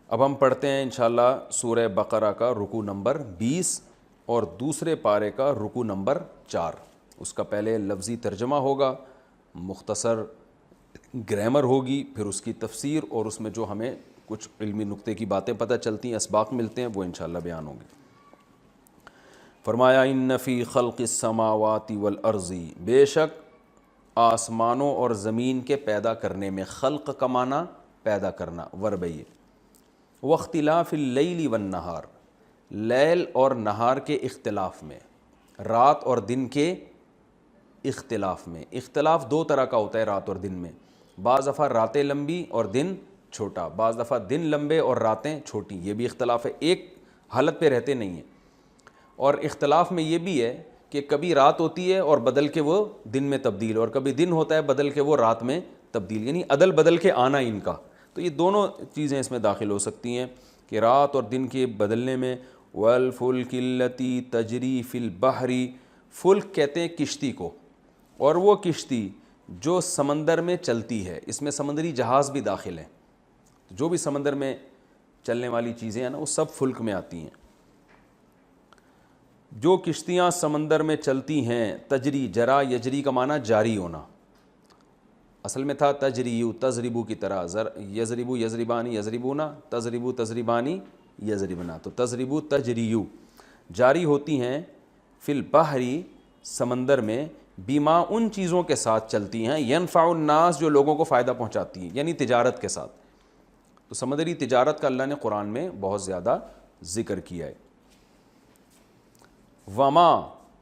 اب ہم پڑھتے ہیں انشاءاللہ سورہ بقرہ کا رکوع نمبر 20 اور دوسرے پارے کا رکوع نمبر 4۔ اس کا پہلے لفظی ترجمہ ہوگا، مختصر گرامر ہوگی، پھر اس کی تفسیر اور اس میں جو ہمیں کچھ علمی نقطے کی باتیں پتہ چلتی ہیں، اسباق ملتے ہیں، وہ انشاءاللہ بیان ہوں گے۔ فرمایا ان فی خلق السماوات والارض، بے شک آسمانوں اور زمین کے پیدا کرنے میں، خلق کا معنی پیدا کرنا، وربیہ، واختلاف اللیل والنہار، لیل اور نہار کے اختلاف میں، رات اور دن کے اختلاف میں۔ اختلاف دو طرح کا ہوتا ہے رات اور دن میں، بعض دفعہ راتیں لمبی اور دن چھوٹا، بعض دفعہ دن لمبے اور راتیں چھوٹی، یہ بھی اختلاف ہے، ایک حالت پہ رہتے نہیں ہیں۔ اور اختلاف میں یہ بھی ہے کہ کبھی رات ہوتی ہے اور بدل کے وہ دن میں تبدیل، اور کبھی دن ہوتا ہے بدل کے وہ رات میں تبدیل، یعنی عدل بدل کے آنا ان کا۔ تو یہ دونوں چیزیں اس میں داخل ہو سکتی ہیں کہ رات اور دن کے بدلنے میں۔ والفلک التی تجری فی البحر، فلک کہتے ہیں کشتی کو، اور وہ کشتی جو سمندر میں چلتی ہے، اس میں سمندری جہاز بھی داخل ہیں، جو بھی سمندر میں چلنے والی چیزیں ہیں نا وہ سب فلک میں آتی ہیں۔ جو کشتیاں سمندر میں چلتی ہیں، تجری، جرا یجری کا معنی جاری ہونا، اصل میں تھا تجریو، تضربو کی طرح، یضربو یضربانی یضربونا، تضربو تضربانی یضربنا، تو تضربو تجریو، جاری ہوتی ہیں، فی البحری، سمندر میں، بیما، ان چیزوں کے ساتھ چلتی ہیں، ینفع الناس، جو لوگوں کو فائدہ پہنچاتی ہیں، یعنی تجارت کے ساتھ۔ تو سمندری تجارت کا اللہ نے قرآن میں بہت زیادہ ذکر کیا ہے۔ وما،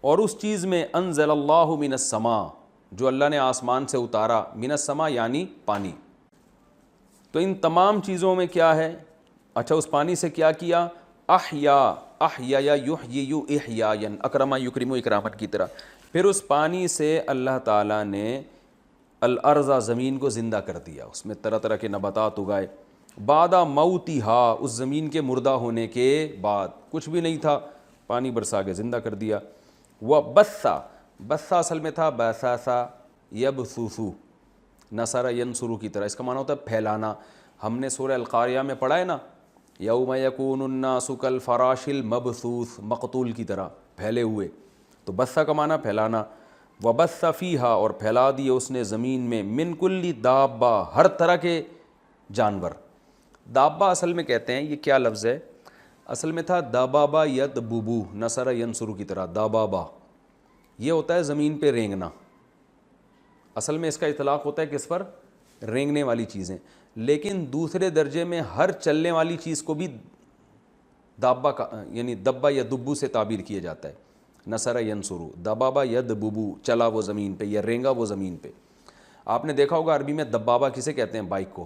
اور اس چیز میں، انزل اللہ من السماء، جو اللہ نے آسمان سے اتارا، من السماء یعنی پانی۔ تو ان تمام چیزوں میں کیا ہے؟ اچھا، اس پانی سے کیا کیا؟ احیا، احیا یحیی احیاء، اکرم یکرم اکراما کی طرح۔ پھر اس پانی سے اللہ تعالیٰ نے الارض، زمین کو زندہ کر دیا، اس میں طرح طرح کے نباتات اگائے، بعد موتھا، اس زمین کے مردہ ہونے کے بعد، کچھ بھی نہیں تھا، پانی برسا کے زندہ کر دیا۔ وبثا، بثا اصل میں تھا بثاثا یبثوثو، نصر ینصرو کی طرح، اس کا معنی ہوتا ہے پھیلانا۔ ہم نے سورہ القاریہ میں پڑھا ہے نا، یوم یکون الناس کالفراش المبثوث، مقتول کی طرح پھیلے ہوئے، تو بثا کا معنی پھیلانا۔ وبث فیہا، اور پھیلا دیے اس نے زمین میں، من کل دابہ، ہر طرح کے جانور۔ دابہ اصل میں کہتے ہیں، یہ کیا لفظ ہے؟ اصل میں تھا دابابا یدببو، نصر ینصرو کی طرح، دابابا، یہ ہوتا ہے زمین پہ رینگنا۔ اصل میں اس کا اطلاق ہوتا ہے کس پر؟ رینگنے والی چیزیں، لیکن دوسرے درجے میں ہر چلنے والی چیز کو بھی دابہ کا، یعنی دبا یا دبو سے تعبیر کیا جاتا ہے۔ نصر ینصرو، دبابا یدببو، چلا وہ زمین پہ یا رینگا وہ زمین پہ۔ آپ نے دیکھا ہوگا عربی میں دبابا کسے کہتے ہیں؟ بائک کو،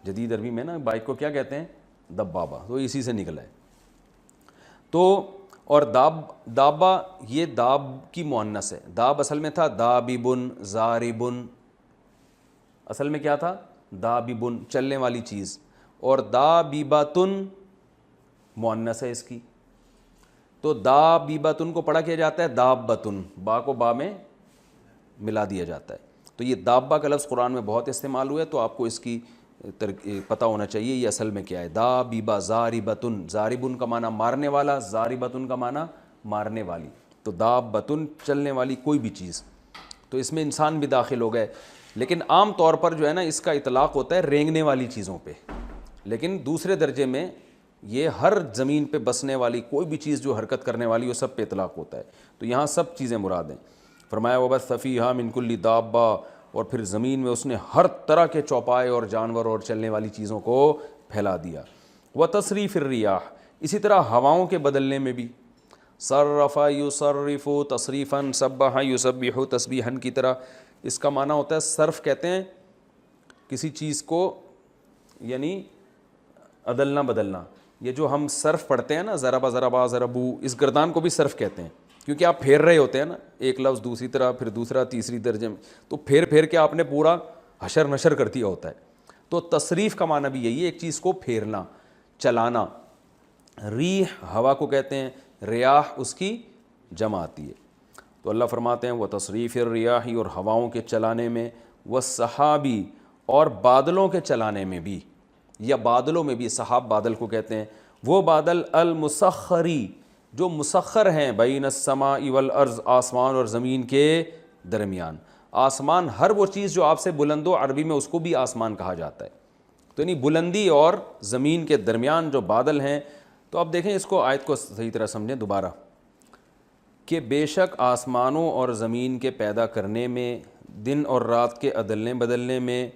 جدید عربی میں نا بائک کو کیا کہتے ہیں؟ دبابا، تو اسی سے نکلا ہے۔ تو اور دابا، یہ داب کی مؤنث ہے، داب اصل میں تھا داببن، زاربن، اصل میں کیا تھا؟ داببن، چلنے والی چیز، اور داببتن مؤنث ہے اس کی، تو داببتن کو پڑھا کیا جاتا ہے دابتن، با کو با میں ملا دیا جاتا ہے۔ تو یہ دابہ کا لفظ قرآن میں بہت استعمال ہوا ہے، تو آپ کو اس کی پتہ ہونا چاہیے یہ اصل میں کیا ہے۔ داببہ، زاربتن، زاربن کا معنی مارنے والا، زاربتن کا معنی مارنے والی، تو دابتن چلنے والی کوئی بھی چیز، تو اس میں انسان بھی داخل ہو گئے۔ لیکن عام طور پر جو ہے نا اس کا اطلاق ہوتا ہے رینگنے والی چیزوں پہ، لیکن دوسرے درجے میں یہ ہر زمین پہ بسنے والی کوئی بھی چیز جو حرکت کرنے والی وہ سب پہ اطلاق ہوتا ہے، تو یہاں سب چیزیں مراد ہیں۔ فرمایا وبث فیہا من کل دابہ، اور پھر زمین میں اس نے ہر طرح کے چوپائے اور جانور اور چلنے والی چیزوں کو پھیلا دیا۔ وتصریف الریاح، اسی طرح ہواؤں کے بدلنے میں بھی، صرف یصرف تصریفا، سبح یسبح تسبیحا کی طرح، اس کا معنی ہوتا ہے صرف، کہتے ہیں کسی چیز کو یعنی عدلنا بدلنا۔ یہ جو ہم صرف پڑھتے ہیں نا، ضربا ضربا ضربو، اس گردان کو بھی صرف کہتے ہیں، کیونکہ آپ پھیر رہے ہوتے ہیں نا، ایک لفظ دوسری طرح، پھر دوسرا تیسری درجے میں، تو پھیر پھیر کے آپ نے پورا حشر نشر کر دیا ہوتا ہے۔ تو تصریف کا معنی بھی یہی ہے، ایک چیز کو پھیرنا، چلانا۔ ریح ہوا کو کہتے ہیں، ریاح اس کی جمع آتی ہے۔ تو اللہ فرماتے ہیں وہ تصریف الریاحی، اور ہواؤں کے چلانے میں، والسحابی، اور بادلوں کے چلانے میں بھی۔ یا بادلوں میں بھی سحاب بادل کو کہتے ہیں، وہ بادل المسخری جو مسخر ہیں بین السماء والارض آسمان اور زمین کے درمیان۔ آسمان ہر وہ چیز جو آپ سے بلند ہو، عربی میں اس کو بھی آسمان کہا جاتا ہے، تو یعنی بلندی اور زمین کے درمیان جو بادل ہیں۔ تو اب دیکھیں اس کو، آیت کو صحیح طرح سمجھیں دوبارہ، کہ بے شک آسمانوں اور زمین کے پیدا کرنے میں، دن اور رات کے عدلنے بدلنے میں،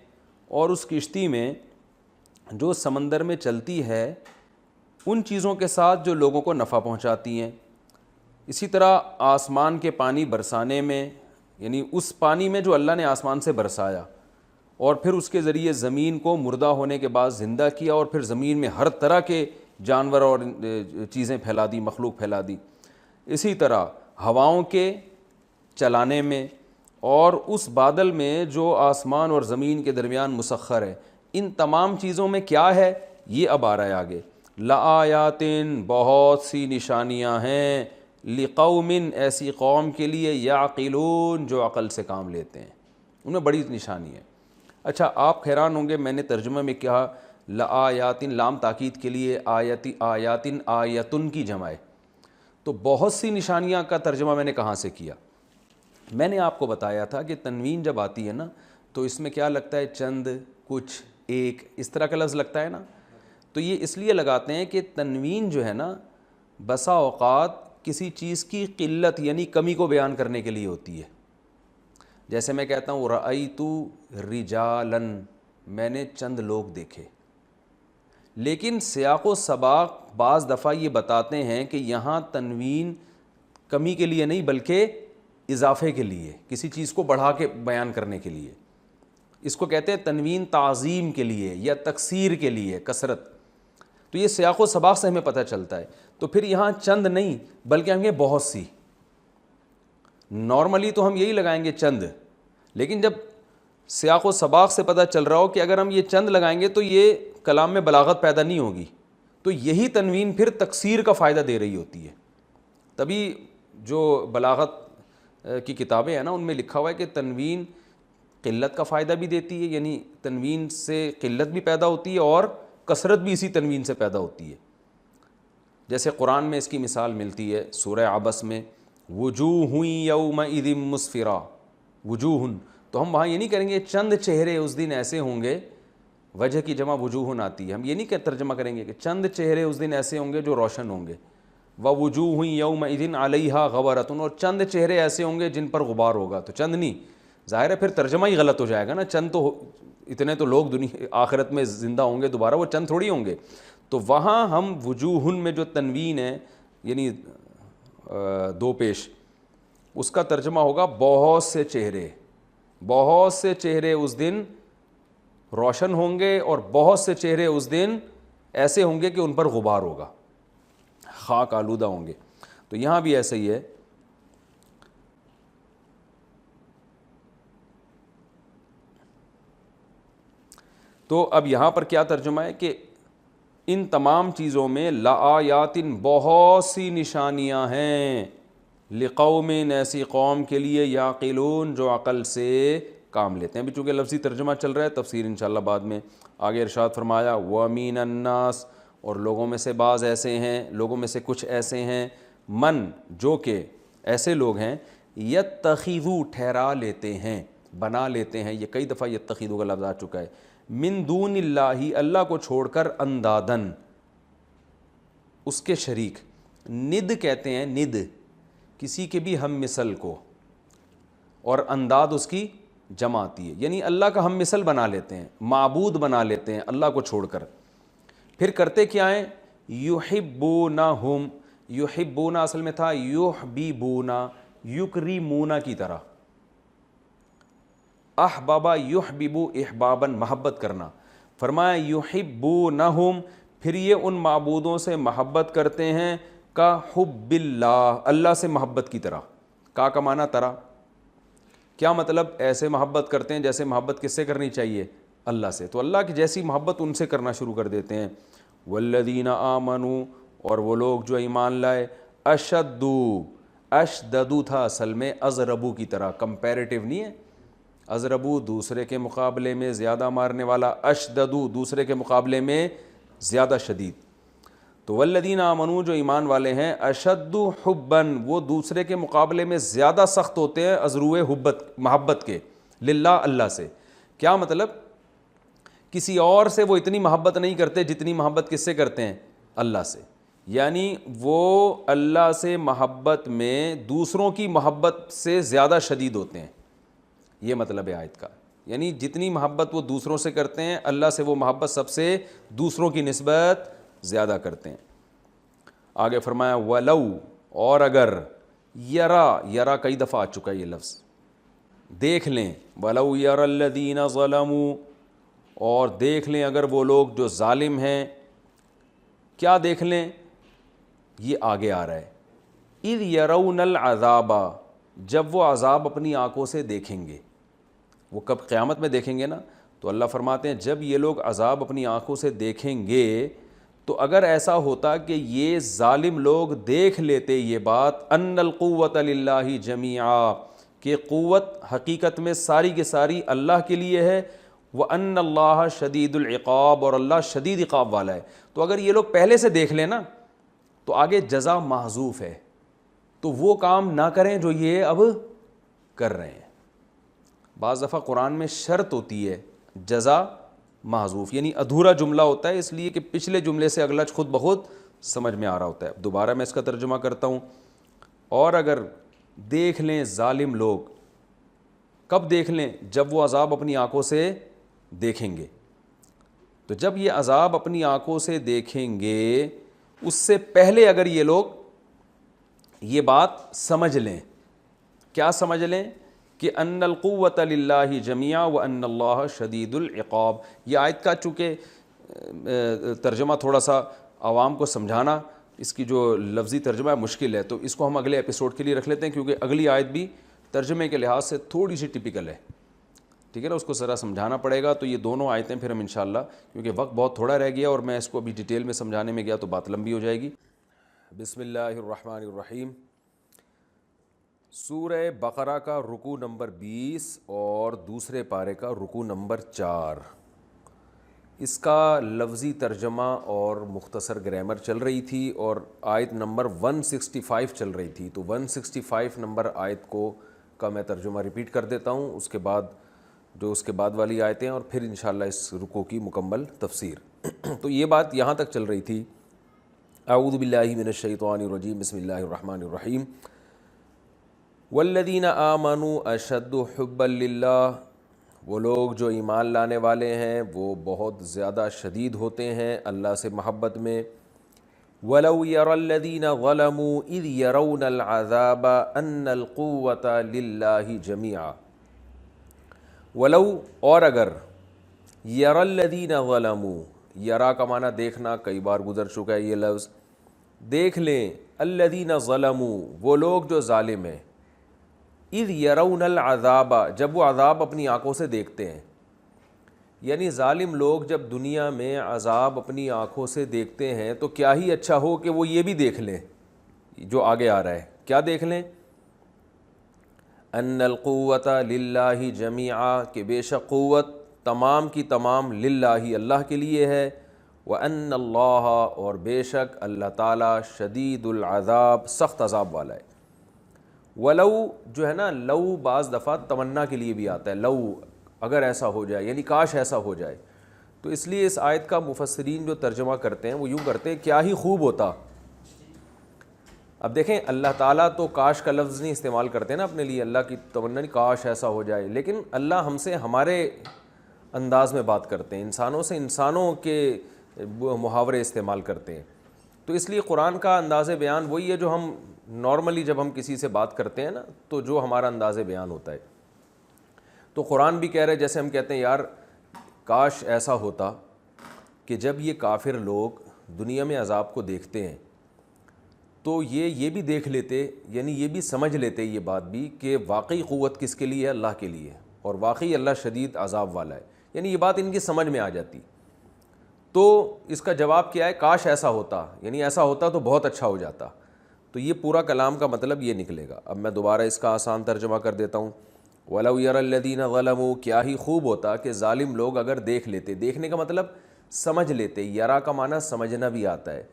اور اس کشتی میں جو سمندر میں چلتی ہے ان چیزوں کے ساتھ جو لوگوں کو نفع پہنچاتی ہیں، اسی طرح آسمان کے پانی برسانے میں، یعنی اس پانی میں جو اللہ نے آسمان سے برسایا اور پھر اس کے ذریعے زمین کو مردہ ہونے کے بعد زندہ کیا، اور پھر زمین میں ہر طرح کے جانور اور چیزیں پھیلا دی، مخلوق پھیلا دی۔ اسی طرح ہواؤں کے چلانے میں، اور اس بادل میں جو آسمان اور زمین کے درمیان مسخر ہے، ان تمام چیزوں میں کیا ہے، یہ اب آ رہا ہے آگے، لآیاتن بہت سی نشانیاں ہیں، لقوم ایسی قوم کے لیے، یعقلون جو عقل سے کام لیتے ہیں، ان میں بڑی نشانی ہے۔ اچھا آپ حیران ہوں گے، میں نے ترجمہ میں کہا لآیاتن، لام تاکید کے لیے، آیاتن آیتن کی جمع ہے، تو بہت سی نشانیاں کا ترجمہ میں نے کہاں سے کیا؟ میں نے آپ کو بتایا تھا کہ تنوین جب آتی ہے نا تو اس میں کیا لگتا ہے، چند، کچھ، ایک، اس طرح کا لفظ لگتا ہے نا، تو یہ اس لیے لگاتے ہیں کہ تنوین جو ہے نا بسا اوقات کسی چیز کی قلت یعنی کمی کو بیان کرنے کے لیے ہوتی ہے۔ جیسے میں کہتا ہوں رأیت رجالاً، میں نے چند لوگ دیکھے، لیکن سیاق و سباق بعض دفعہ یہ بتاتے ہیں کہ یہاں تنوین کمی کے لیے نہیں بلکہ اضافے کے لیے، کسی چیز کو بڑھا کے بیان کرنے کے لیے، اس کو کہتے ہیں تنوین تعظیم کے لیے یا تکثیر کے لیے، کثرت۔ تو یہ سیاق و سباق سے ہمیں پتہ چلتا ہے۔ تو پھر یہاں چند نہیں بلکہ ہم یہ بہت سی، نارملی تو ہم یہی لگائیں گے چند، لیکن جب سیاق و سباق سے پتہ چل رہا ہو کہ اگر ہم یہ چند لگائیں گے تو یہ کلام میں بلاغت پیدا نہیں ہوگی، تو یہی تنوین پھر تکثیر کا فائدہ دے رہی ہوتی ہے۔ تبھی جو بلاغت کی کتابیں ہیں نا ان میں لکھا ہوا ہے کہ تنوین قلت کا فائدہ بھی دیتی ہے، یعنی تنوین سے قلت بھی پیدا ہوتی ہے اور کثرت بھی اسی تنوین سے پیدا ہوتی ہے۔ جیسے قرآن میں اس کی مثال ملتی ہے سورہ عبس میں، وجوہ یومئذ مسفرہ، وجوہ، تو ہم وہاں یہ نہیں کریں گے چند چہرے اس دن ایسے ہوں گے، وجہ کی جمع وجوہ آتی ہے، ہم یہ نہیں کہ ترجمہ کریں گے کہ چند چہرے اس دن ایسے ہوں گے جو روشن ہوں گے، ووجوہ یومئذ علیہا غبرۃ، اور چند چہرے ایسے ہوں گے جن پر غبار ہوگا، تو چند نہیں، ظاہر ہے پھر ترجمہ ہی غلط ہو جائے گا نا، چند تو اتنے تو لوگ دنیا آخرت میں زندہ ہوں گے دوبارہ، وہ چند تھوڑی ہوں گے۔ تو وہاں ہم وجوہن میں جو تنوین ہے یعنی دو پیش، اس کا ترجمہ ہوگا بہت سے چہرے، بہت سے چہرے اس دن روشن ہوں گے، اور بہت سے چہرے اس دن ایسے ہوں گے کہ ان پر غبار ہوگا، خاک آلودہ ہوں گے۔ تو یہاں بھی ایسا ہی ہے۔ تو اب یہاں پر کیا ترجمہ ہے کہ ان تمام چیزوں میں لآیات، بہت سی نشانیاں ہیں، لقوم، ایسی قوم کے لیے، یعقلون جو عقل سے کام لیتے ہیں۔ ابھی چونکہ لفظی ترجمہ چل رہا ہے، تفسیر انشاءاللہ بعد میں۔ آگے ارشاد فرمایا وَمِنَ النَّاسِ، اور لوگوں میں سے بعض ایسے ہیں، لوگوں میں سے کچھ ایسے ہیں، من جو کہ ایسے لوگ ہیں، یتخذو ٹھہرا لیتے ہیں، بنا لیتے ہیں، یہ کئی دفعہ یتخذو کا لفظ آ چکا ہے، من دون اللہ، اللہ کو چھوڑ کر، اندادن، اس کے شریک، ند کہتے ہیں، ند کسی کے بھی ہم مثل کو، اور انداد اس کی جمع آتی ہے، یعنی اللہ کا ہم مثل بنا لیتے ہیں، معبود بنا لیتے ہیں اللہ کو چھوڑ کر۔ پھر کرتے کیا ہیں، یحبونہم، یحبون اصل میں تھا یحببون، یکریمون کی طرح، احبابا یحببو احبابا، محبت کرنا، فرمایا یحبونہم، پھر یہ ان معبودوں سے محبت کرتے ہیں، کا حب اللہ، اللہ سے محبت کی طرح، کا معنی طرح، کیا مطلب، ایسے محبت کرتے ہیں جیسے محبت کس سے کرنی چاہیے، اللہ سے، تو اللہ کی جیسی محبت ان سے کرنا شروع کر دیتے ہیں۔ والذین آمنوا، اور وہ لوگ جو ایمان لائے، اشدو، اشددو تھا اصل میں، ازربو کی طرح، کمپیریٹیو نہیں ہے، اضربو دوسرے کے مقابلے میں زیادہ مارنے والا، اشددو دوسرے کے مقابلے میں زیادہ شدید. تو والذین آمنو جو ایمان والے ہیں، اشد حباً وہ دوسرے کے مقابلے میں زیادہ سخت ہوتے ہیں ازروئے محبت کے، للہ اللہ سے. کیا مطلب؟ کسی اور سے وہ اتنی محبت نہیں کرتے جتنی محبت کس سے کرتے ہیں؟ اللہ سے. یعنی وہ اللہ سے محبت میں دوسروں کی محبت سے زیادہ شدید ہوتے ہیں. یہ مطلب ہے آیت کا. یعنی جتنی محبت وہ دوسروں سے کرتے ہیں، اللہ سے وہ محبت سب سے دوسروں کی نسبت زیادہ کرتے ہیں. آگے فرمایا ولو اور اگر، یرا کئی دفعہ آ چکا ہے یہ لفظ، دیکھ لیں. ولو یری الذین ظلموا اور دیکھ لیں اگر وہ لوگ جو ظالم ہیں. کیا دیکھ لیں؟ یہ آگے آ رہا ہے. اذ یرون العذاب جب وہ عذاب اپنی آنکھوں سے دیکھیں گے. وہ کب؟ قیامت میں دیکھیں گے نا. تو اللہ فرماتے ہیں جب یہ لوگ عذاب اپنی آنکھوں سے دیکھیں گے تو اگر ایسا ہوتا کہ یہ ظالم لوگ دیکھ لیتے یہ بات، ان القوۃ للہ جمیعا کہ قوت حقیقت میں ساری کی ساری اللہ کے لیے ہے، وَأَنَّ اللَّهَ شَدِيدُ الْعِقَابِ اور اللہ شدید عقاب والا ہے. تو اگر یہ لوگ پہلے سے دیکھ لیں نا تو آگے جزا محذوف ہے، تو وہ کام نہ کریں جو یہ اب کر رہے ہیں. بعض دفعہ قرآن میں شرط ہوتی ہے جزا محذوف، یعنی ادھورا جملہ ہوتا ہے اس لیے کہ پچھلے جملے سے اگلا خود بخود سمجھ میں آ رہا ہوتا ہے. دوبارہ میں اس کا ترجمہ کرتا ہوں. اور اگر دیکھ لیں ظالم لوگ، کب دیکھ لیں؟ جب وہ عذاب اپنی آنکھوں سے دیکھیں گے. تو جب یہ عذاب اپنی آنکھوں سے دیکھیں گے اس سے پہلے اگر یہ لوگ یہ بات سمجھ لیں. کیا سمجھ لیں؟ کہ ان القوۃ للہ جمیعا وان اللہ شدید العقاب. یہ آیت کا چونکہ ترجمہ تھوڑا سا عوام کو سمجھانا، اس کی جو لفظی ترجمہ ہے مشکل ہے، تو اس کو ہم اگلے ایپیسوڈ کے لیے رکھ لیتے ہیں کیونکہ اگلی آیت بھی ترجمے کے لحاظ سے تھوڑی سی ٹپیکل ہے. ٹھیک ہے نا، اس کو ذرا سمجھانا پڑے گا. تو یہ دونوں آیتیں پھر ہم انشاءاللہ، کیونکہ وقت بہت تھوڑا رہ گیا اور میں اس کو ابھی ڈیٹیل میں سمجھانے میں گیا تو بات لمبی ہو جائے گی. بسم اللہ الرحمن الرحیم. سورہ بقرہ کا رکوع نمبر 20 اور دوسرے پارے کا رکوع نمبر 4. اس کا لفظی ترجمہ اور مختصر گرامر چل رہی تھی اور آیت نمبر 165 چل رہی تھی. تو 165 نمبر آیت کا میں ترجمہ ریپیٹ کر دیتا ہوں، اس کے بعد جو اس کے بعد والی آیتیں اور پھر انشاءاللہ اس رکوع کی مکمل تفسیر. تو یہ بات یہاں تک چل رہی تھی. اعوذ باللہ من الشیطان الرجیم، بسم اللہ الرحمن الرحیم. والذین آمنوا اشد حبا للہ وہ لوگ جو ایمان لانے والے ہیں وہ بہت زیادہ شدید ہوتے ہیں اللہ سے محبت میں. وَلَوْ يَرَى الَّذِينَ ظَلَمُوا إِذْ يَرَوْنَ الْعَذَابَ أَنَّ الْقُوَّةَ لِلَّهِ جَمِيعًا. وَلَوْ اور اگر، يَرَى الَّذِينَ ظَلَمُوا، یرا کا معنی دیکھنا، کئی بار گزر چکا ہے یہ لفظ. دیکھ لیں الَّذِينَ ظَلَمُوا وہ لوگ جو ظالم ہیں، اِذْ يَرَوْنَ الْعَذَابَ جب وہ عذاب اپنی آنکھوں سے دیکھتے ہیں. یعنی ظالم لوگ جب دنیا میں عذاب اپنی آنکھوں سے دیکھتے ہیں تو کیا ہی اچھا ہو کہ وہ یہ بھی دیکھ لیں جو آگے آ رہا ہے. کیا دیکھ لیں؟ ان القوۃ للہ جمیعا کہ بے شک قوت تمام کی تمام للہ اللہ کے لیے ہے. وان اللہ اور بے شک اللہ تعالیٰ شدید العذاب سخت عذاب والا ہے. ولو جو ہے نا، لو بعض دفعہ تمنا کے لیے بھی آتا ہے. لو اگر ایسا ہو جائے، یعنی کاش ایسا ہو جائے. تو اس لیے اس آیت کا مفسرین جو ترجمہ کرتے ہیں وہ یوں کرتے ہیں کیا ہی خوب ہوتا. اب دیکھیں اللہ تعالیٰ تو کاش کا لفظ نہیں استعمال کرتے نا اپنے لیے، اللہ کی تمنا نہیں کاش ایسا ہو جائے، لیکن اللہ ہم سے ہمارے انداز میں بات کرتے ہیں، انسانوں سے انسانوں کے محاورے استعمال کرتے ہیں. تو اس لیے قرآن کا انداز بیان وہی ہے جو ہم نارملی جب ہم کسی سے بات کرتے ہیں نا تو جو ہمارا انداز بیان ہوتا ہے. تو قرآن بھی کہہ رہے جیسے ہم کہتے ہیں یار کاش ایسا ہوتا کہ جب یہ کافر لوگ دنیا میں عذاب کو دیکھتے ہیں تو یہ بھی دیکھ لیتے، یعنی یہ بھی سمجھ لیتے یہ بات بھی کہ واقعی قوت کس کے لیے ہے؟ اللہ کے لیے، اور واقعی اللہ شدید عذاب والا ہے. یعنی یہ بات ان کی سمجھ میں آ جاتی. تو اس کا جواب کیا ہے؟ کاش ایسا ہوتا، یعنی ایسا ہوتا تو بہت اچھا ہو جاتا. تو یہ پورا کلام کا مطلب یہ نکلے گا. اب میں دوبارہ اس کا آسان ترجمہ کر دیتا ہوں. وَلَوْ يَرَى الَّذِينَ ظَلَمُوا، کیا ہی خوب ہوتا کہ ظالم لوگ اگر دیکھ لیتے. دیکھنے کا مطلب سمجھ لیتے. یرا کا معنی سمجھنا بھی آتا ہے.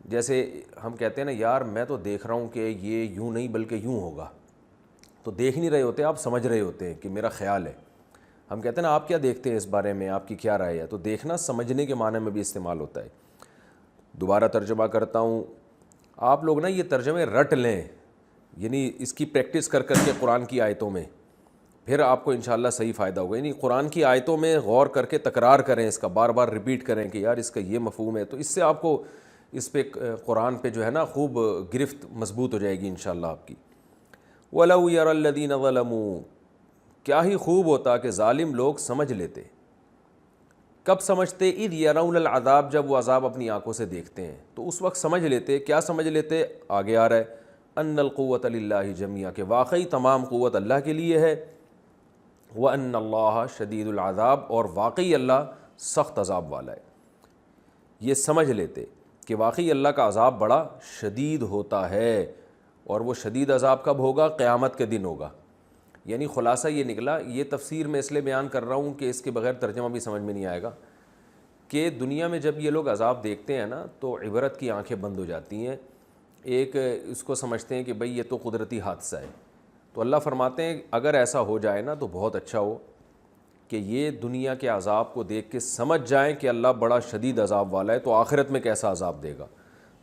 جیسے ہم کہتے ہیں نا یار میں تو دیکھ رہا ہوں کہ یہ یوں نہیں بلکہ یوں ہوگا، تو دیکھ نہیں رہے ہوتے آپ، سمجھ رہے ہوتے ہیں کہ میرا خیال ہے. ہم کہتے ہیں نا آپ کیا دیکھتے ہیں اس بارے میں، آپ کی کیا رائے ہے. تو دیکھنا سمجھنے کے معنی میں بھی استعمال ہوتا ہے. دوبارہ ترجمہ کرتا ہوں. آپ لوگ نا یہ ترجمے رٹ لیں، یعنی اس کی پریکٹس کر کر کے قرآن کی آیتوں میں، پھر آپ کو انشاءاللہ صحیح فائدہ ہوگا. یعنی قرآن کی آیتوں میں غور کر کے تکرار کریں، اس کا بار بار ریپیٹ کریں کہ یار اس کا یہ مفہوم ہے. تو اس سے آپ کو اس پہ قرآن پہ جو ہے نا خوب گرفت مضبوط ہو جائے گی انشاءاللہ آپ کی. وَلَوْ يَرَى الَّذِينَ ظَلَمُوا، کیا ہی خوب ہوتا کہ ظالم لوگ سمجھ لیتے. کب سمجھتے؟ اِذْ يَرَوْنَ الْعَذَابَ، جب وہ عذاب اپنی آنکھوں سے دیکھتے ہیں تو اس وقت سمجھ لیتے. کیا سمجھ لیتے؟ آگے آ رہا ہے ان القوۃ للہ جمیعا، کہ واقعی تمام قوت اللہ کے لیے ہے. وَأَنَّ اللَّهَ شَدِيدُ الْعَذَابِ، اور واقعی اللہ سخت عذاب والا ہے. یہ سمجھ لیتے کہ واقعی اللہ کا عذاب بڑا شدید ہوتا ہے. اور وہ شدید عذاب کب ہوگا؟ قیامت کے دن ہوگا. یعنی خلاصہ یہ نکلا، یہ تفسیر میں اس لیے بیان کر رہا ہوں کہ اس کے بغیر ترجمہ بھی سمجھ میں نہیں آئے گا، کہ دنیا میں جب یہ لوگ عذاب دیکھتے ہیں نا تو عبرت کی آنکھیں بند ہو جاتی ہیں. ایک اس کو سمجھتے ہیں کہ بھئی یہ تو قدرتی حادثہ ہے. تو اللہ فرماتے ہیں اگر ایسا ہو جائے نا تو بہت اچھا ہو کہ یہ دنیا کے عذاب کو دیکھ کے سمجھ جائیں کہ اللہ بڑا شدید عذاب والا ہے، تو آخرت میں کیسا عذاب دے گا.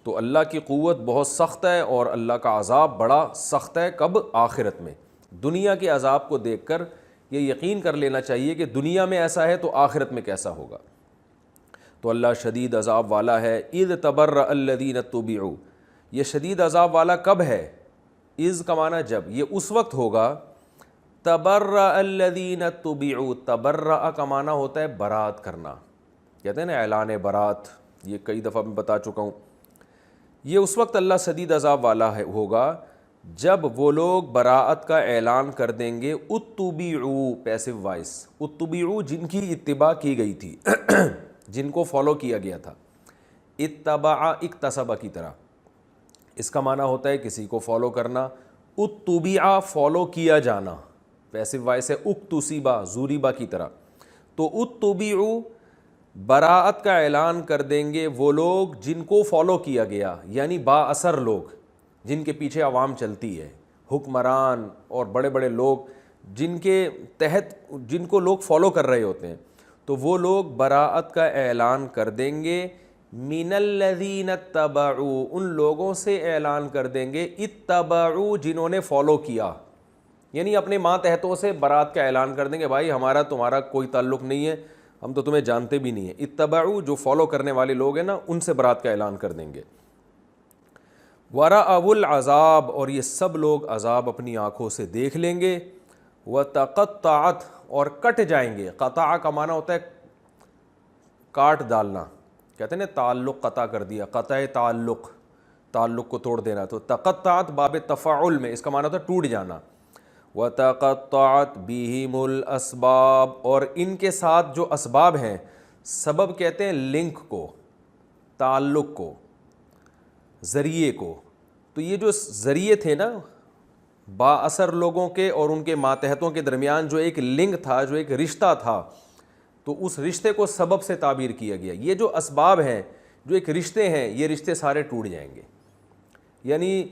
تو اللہ کی قوت بہت سخت ہے اور اللہ کا عذاب بڑا سخت ہے. کب؟ آخرت میں. دنیا کے عذاب کو دیکھ کر یہ یقین کر لینا چاہیے کہ دنیا میں ایسا ہے تو آخرت میں کیسا ہوگا. تو اللہ شدید عذاب والا ہے. اذ تبرأ الذین اتبعوا، یہ شدید عذاب والا کب ہے؟ اذ کا معنی جب، یہ اس وقت ہوگا. تبرأ الذین اتبعوا، تبرأ کا معنی ہوتا ہے برات کرنا، کہتے ہیں نا اعلان برات، یہ کئی دفعہ میں بتا چکا ہوں. یہ اس وقت اللہ شدید عذاب والا ہوگا جب وہ لوگ براءت کا اعلان کر دیں گے. اتبعوا پیسو وائس، اتبعوا جن کی اتباع کی گئی تھی جن کو فالو کیا گیا تھا. اتبع اکتسب کی طرح، اس کا معنی ہوتا ہے کسی کو فالو کرنا. اتبع فالو کیا جانا، پیسو وائس ہے. اکتسبا زوریبا کی طرح. تو اتبعوا براءت کا اعلان کر دیں گے وہ لوگ جن کو فالو کیا گیا، یعنی با اثر لوگ جن کے پیچھے عوام چلتی ہے، حکمران اور بڑے بڑے لوگ جن کے تحت جن کو لوگ فالو کر رہے ہوتے ہیں. تو وہ لوگ براءت کا اعلان کر دیں گے. من الذین اتبعوا، ان لوگوں سے اعلان کر دیں گے اتبعوا جنہوں نے فالو کیا، یعنی اپنے ماتحتوں سے براءت کا اعلان کر دیں گے بھائی ہمارا تمہارا کوئی تعلق نہیں ہے، ہم تو تمہیں جانتے بھی نہیں ہیں. اتبعوا جو فالو کرنے والے لوگ ہیں نا ان سے براءت کا اعلان کر دیں گے. ورأوا العذاب، اور یہ سب لوگ عذاب اپنی آنکھوں سے دیکھ لیں گے. وتقطعت، اور کٹ جائیں گے. قطع کا معنی ہوتا ہے کاٹ ڈالنا، کہتے ہیں نا تعلق قطع کر دیا، قطع تعلق کو توڑ دینا. تو تقطعت باب تفاعل میں اس کا معنی ہوتا ہے ٹوٹ جانا. وتقطعت بہم الاسباب، اور ان کے ساتھ جو اسباب ہیں، سبب کہتے ہیں لنک کو، تعلق کو، ذریعے کو. تو یہ جو ذریعے تھے نا با اثر لوگوں کے اور ان کے ماتحتوں کے درمیان جو ایک لنک تھا، جو ایک رشتہ تھا، تو اس رشتے کو سبب سے تعبیر کیا گیا. یہ جو اسباب ہیں، جو ایک رشتے ہیں، یہ رشتے سارے ٹوٹ جائیں گے. یعنی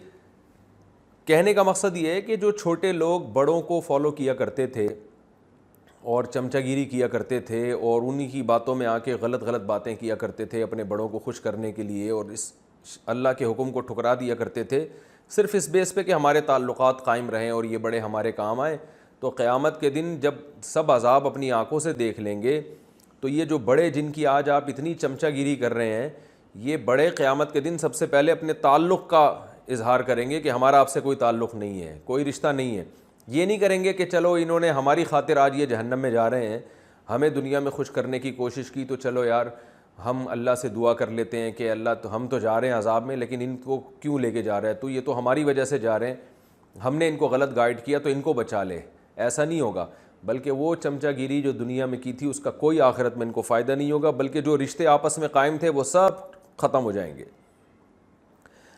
کہنے کا مقصد یہ ہے کہ جو چھوٹے لوگ بڑوں کو فالو کیا کرتے تھے اور چمچہ گیری کیا کرتے تھے اور انہی کی باتوں میں آ کے غلط باتیں کیا کرتے تھے اپنے بڑوں کو خوش کرنے کے لیے، اور اس اللہ کے حکم کو ٹھکرا دیا کرتے تھے صرف اس بیس پہ کہ ہمارے تعلقات قائم رہیں اور یہ بڑے ہمارے کام آئیں. تو قیامت کے دن جب سب عذاب اپنی آنکھوں سے دیکھ لیں گے تو یہ جو بڑے جن کی آج آپ اتنی چمچہ گیری کر رہے ہیں، یہ بڑے قیامت کے دن سب سے پہلے اپنے تعلق کا اظہار کریں گے کہ ہمارا آپ سے کوئی تعلق نہیں ہے، کوئی رشتہ نہیں ہے. یہ نہیں کریں گے کہ چلو انہوں نے ہماری خاطر آج یہ جہنم میں جا رہے ہیں، ہمیں دنیا میں خوش کرنے کی کوشش کی، تو چلو یار ہم اللہ سے دعا کر لیتے ہیں کہ اللہ تو ہم تو جا رہے ہیں عذاب میں، لیکن ان کو کیوں لے کے جا رہا ہے، تو یہ تو ہماری وجہ سے جا رہے ہیں، ہم نے ان کو غلط گائیڈ کیا تو ان کو بچا لے. ایسا نہیں ہوگا، بلکہ وہ چمچہ گیری جو دنیا میں کی تھی اس کا کوئی آخرت میں ان کو فائدہ نہیں ہوگا، بلکہ جو رشتے آپس میں قائم تھے وہ سب ختم ہو جائیں گے.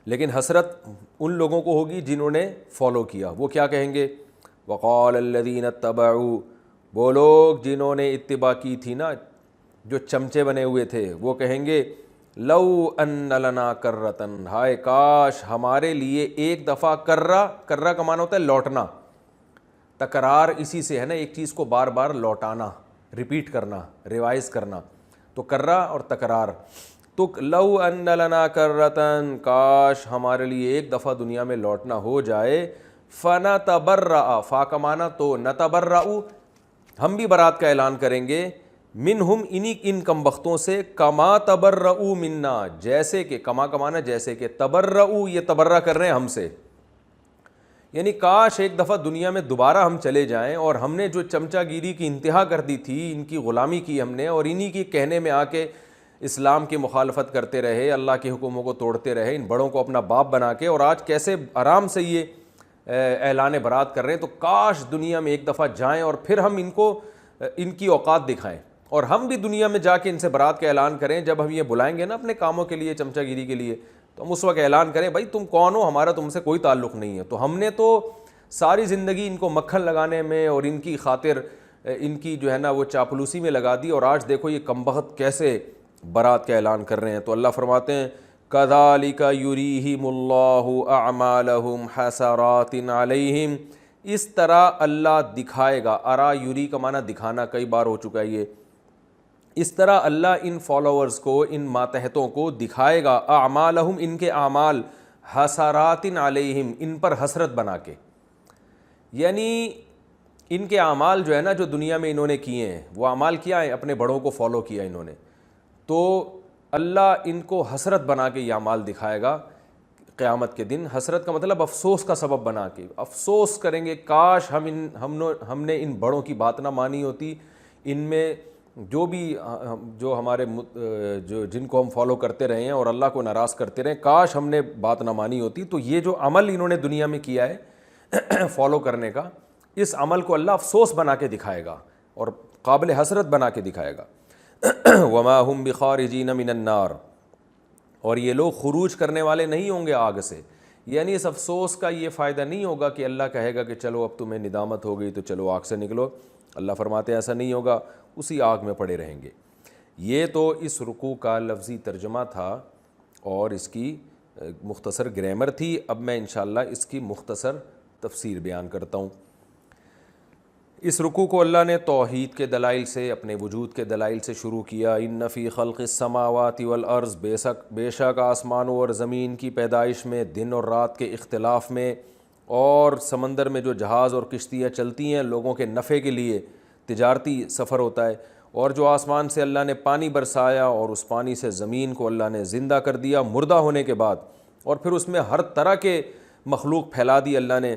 لیکن حسرت ان لوگوں کو ہوگی جنہوں نے فالو کیا. وہ کیا کہیں گے؟ وقال الذین اتبعوا، وہ لوگ جنہوں نے اتباع کی تھی نا، جو چمچے بنے ہوئے تھے، وہ کہیں گے لو ان لنا کرتن، ہائے کاش ہمارے لیے ایک دفعہ، کرہ کا معنی ہوتا ہے لوٹنا، تکرار اسی سے ہے نا، ایک چیز کو بار بار لوٹانا، ریپیٹ کرنا، ریوائز کرنا، تو کرہ اور تکرار. تو لو ان لنا کرتن، کاش ہمارے لیے ایک دفعہ دنیا میں لوٹنا ہو جائے. فنتبرأ، فا کا معنی تو، نتبرأ ہم بھی برات کا اعلان کریں گے، منہم انہی ان کم بختوں سے، کما تبرؤ منا، جیسے کہ، کما کا معنی جیسے کہ، تبرؤ یہ تبرہ کر رہے ہیں ہم سے، یعنی کاش ایک دفعہ دنیا میں دوبارہ ہم چلے جائیں اور ہم نے جو چمچا گیری کی انتہا کر دی تھی، ان کی غلامی کی ہم نے، اور انہی کے کہنے میں آ کے اسلام کی مخالفت کرتے رہے، اللہ کے حکموں کو توڑتے رہے، ان بڑوں کو اپنا باپ بنا کے، اور آج کیسے آرام سے یہ اعلان برات کر رہے ہیں. تو کاش دنیا میں ایک دفعہ جائیں اور پھر ہم ان کو ان کی اوقات دکھائیں، اور ہم بھی دنیا میں جا کے ان سے برات کا اعلان کریں. جب ہم یہ بلائیں گے نا اپنے کاموں کے لیے، چمچا گیری کے لیے، تو ہم اس وقت اعلان کریں بھائی تم کون ہو، ہمارا تم سے کوئی تعلق نہیں ہے. تو ہم نے تو ساری زندگی ان کو مکھن لگانے میں اور ان کی خاطر ان کی جو ہے نا وہ چاپلوسی میں لگا دی، اور آج دیکھو یہ کمبخت کیسے برات کا اعلان کر رہے ہیں. تو اللہ فرماتے ہیں کذالک یریہم اللہ اعمالہم حسرات علیہم، اس طرح اللہ دکھائے گا. ارا یری کا معنی دکھانا، کئی بار ہو چکا ہے یہ. اس طرح اللہ ان فالوورز کو، ان ماتحتوں کو دکھائے گا، اعمالہم ان کے اعمال، حسرات علیہم ان پر حسرت بنا کے، یعنی ان کے اعمال جو ہے نا جو دنیا میں انہوں نے کیے ہیں، وہ اعمال کیا ہیں، اپنے بڑوں کو فالو کیا انہوں نے، تو اللہ ان کو حسرت بنا کے یہ اعمال دکھائے گا قیامت کے دن. حسرت کا مطلب افسوس کا سبب بنا کے، افسوس کریں گے کاش ہم نے ان بڑوں کی بات نہ مانی ہوتی، ان میں جو ہمارے جن کو ہم فالو کرتے رہے ہیں اور اللہ کو ناراض کرتے رہے، کاش ہم نے بات نہ مانی ہوتی. تو یہ جو عمل انہوں نے دنیا میں کیا ہے فالو کرنے کا، اس عمل کو اللہ افسوس بنا کے دکھائے گا اور قابل حسرت بنا کے دکھائے گا. وما هم بخارجین من النار، اور یہ لوگ خروج کرنے والے نہیں ہوں گے آگ سے. یعنی اس افسوس کا یہ فائدہ نہیں ہوگا کہ اللہ کہے گا کہ چلو اب تمہیں ندامت ہو گئی تو چلو آگ سے نکلو. اللہ فرماتے ہیں ایسا نہیں ہوگا، اسی آگ میں پڑے رہیں گے. یہ تو اس رکوع کا لفظی ترجمہ تھا اور اس کی مختصر گرامر تھی. اب میں انشاءاللہ اس کی مختصر تفسیر بیان کرتا ہوں. اس رکوع کو اللہ نے توحید کے دلائل سے، اپنے وجود کے دلائل سے شروع کیا. ان فی خلق السماوات والارض، بے شک آسمانوں اور زمین کی پیدائش میں، دن اور رات کے اختلاف میں، اور سمندر میں جو جہاز اور کشتیاں چلتی ہیں لوگوں کے نفع کے لیے، تجارتی سفر ہوتا ہے، اور جو آسمان سے اللہ نے پانی برسایا اور اس پانی سے زمین کو اللہ نے زندہ کر دیا مردہ ہونے کے بعد، اور پھر اس میں ہر طرح کے مخلوق پھیلا دی اللہ نے،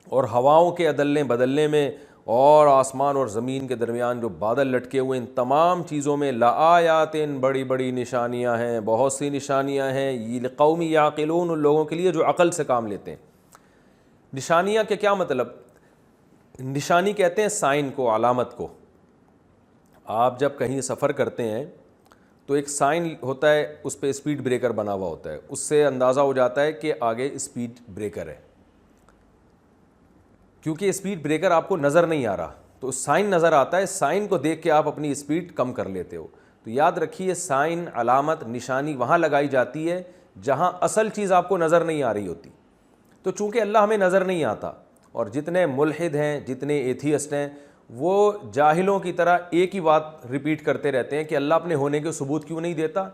اور ہواؤں کے عدلنے بدلنے میں، اور آسمان اور زمین کے درمیان جو بادل لٹکے ہوئے، ان تمام چیزوں میں لآیات، بڑی بڑی نشانیاں ہیں، بہت سی نشانیاں ہیں. یہ لقوم یعقلون، ان لوگوں کے لیے جو عقل سے کام لیتے ہیں. نشانیاں کے کیا مطلب؟ نشانی کہتے ہیں سائن کو، علامت کو. آپ جب کہیں سفر کرتے ہیں تو ایک سائن ہوتا ہے، اس پہ اسپیڈ بریکر بنا ہوا ہوتا ہے، اس سے اندازہ ہو جاتا ہے کہ آگے اسپیڈ بریکر ہے. کیونکہ اسپیڈ بریکر آپ کو نظر نہیں آ رہا تو سائن نظر آتا ہے، سائن کو دیکھ کے آپ اپنی اسپیڈ کم کر لیتے ہو. تو یاد رکھیے سائن، علامت، نشانی وہاں لگائی جاتی ہے جہاں اصل چیز آپ کو نظر نہیں آ رہی ہوتی. تو چونکہ اللہ ہمیں نظر نہیں آتا، اور جتنے ملحد ہیں، جتنے ایتھیسٹ ہیں، وہ جاہلوں کی طرح ایک ہی بات ریپیٹ کرتے رہتے ہیں کہ اللہ اپنے ہونے کے ثبوت کیوں نہیں دیتا،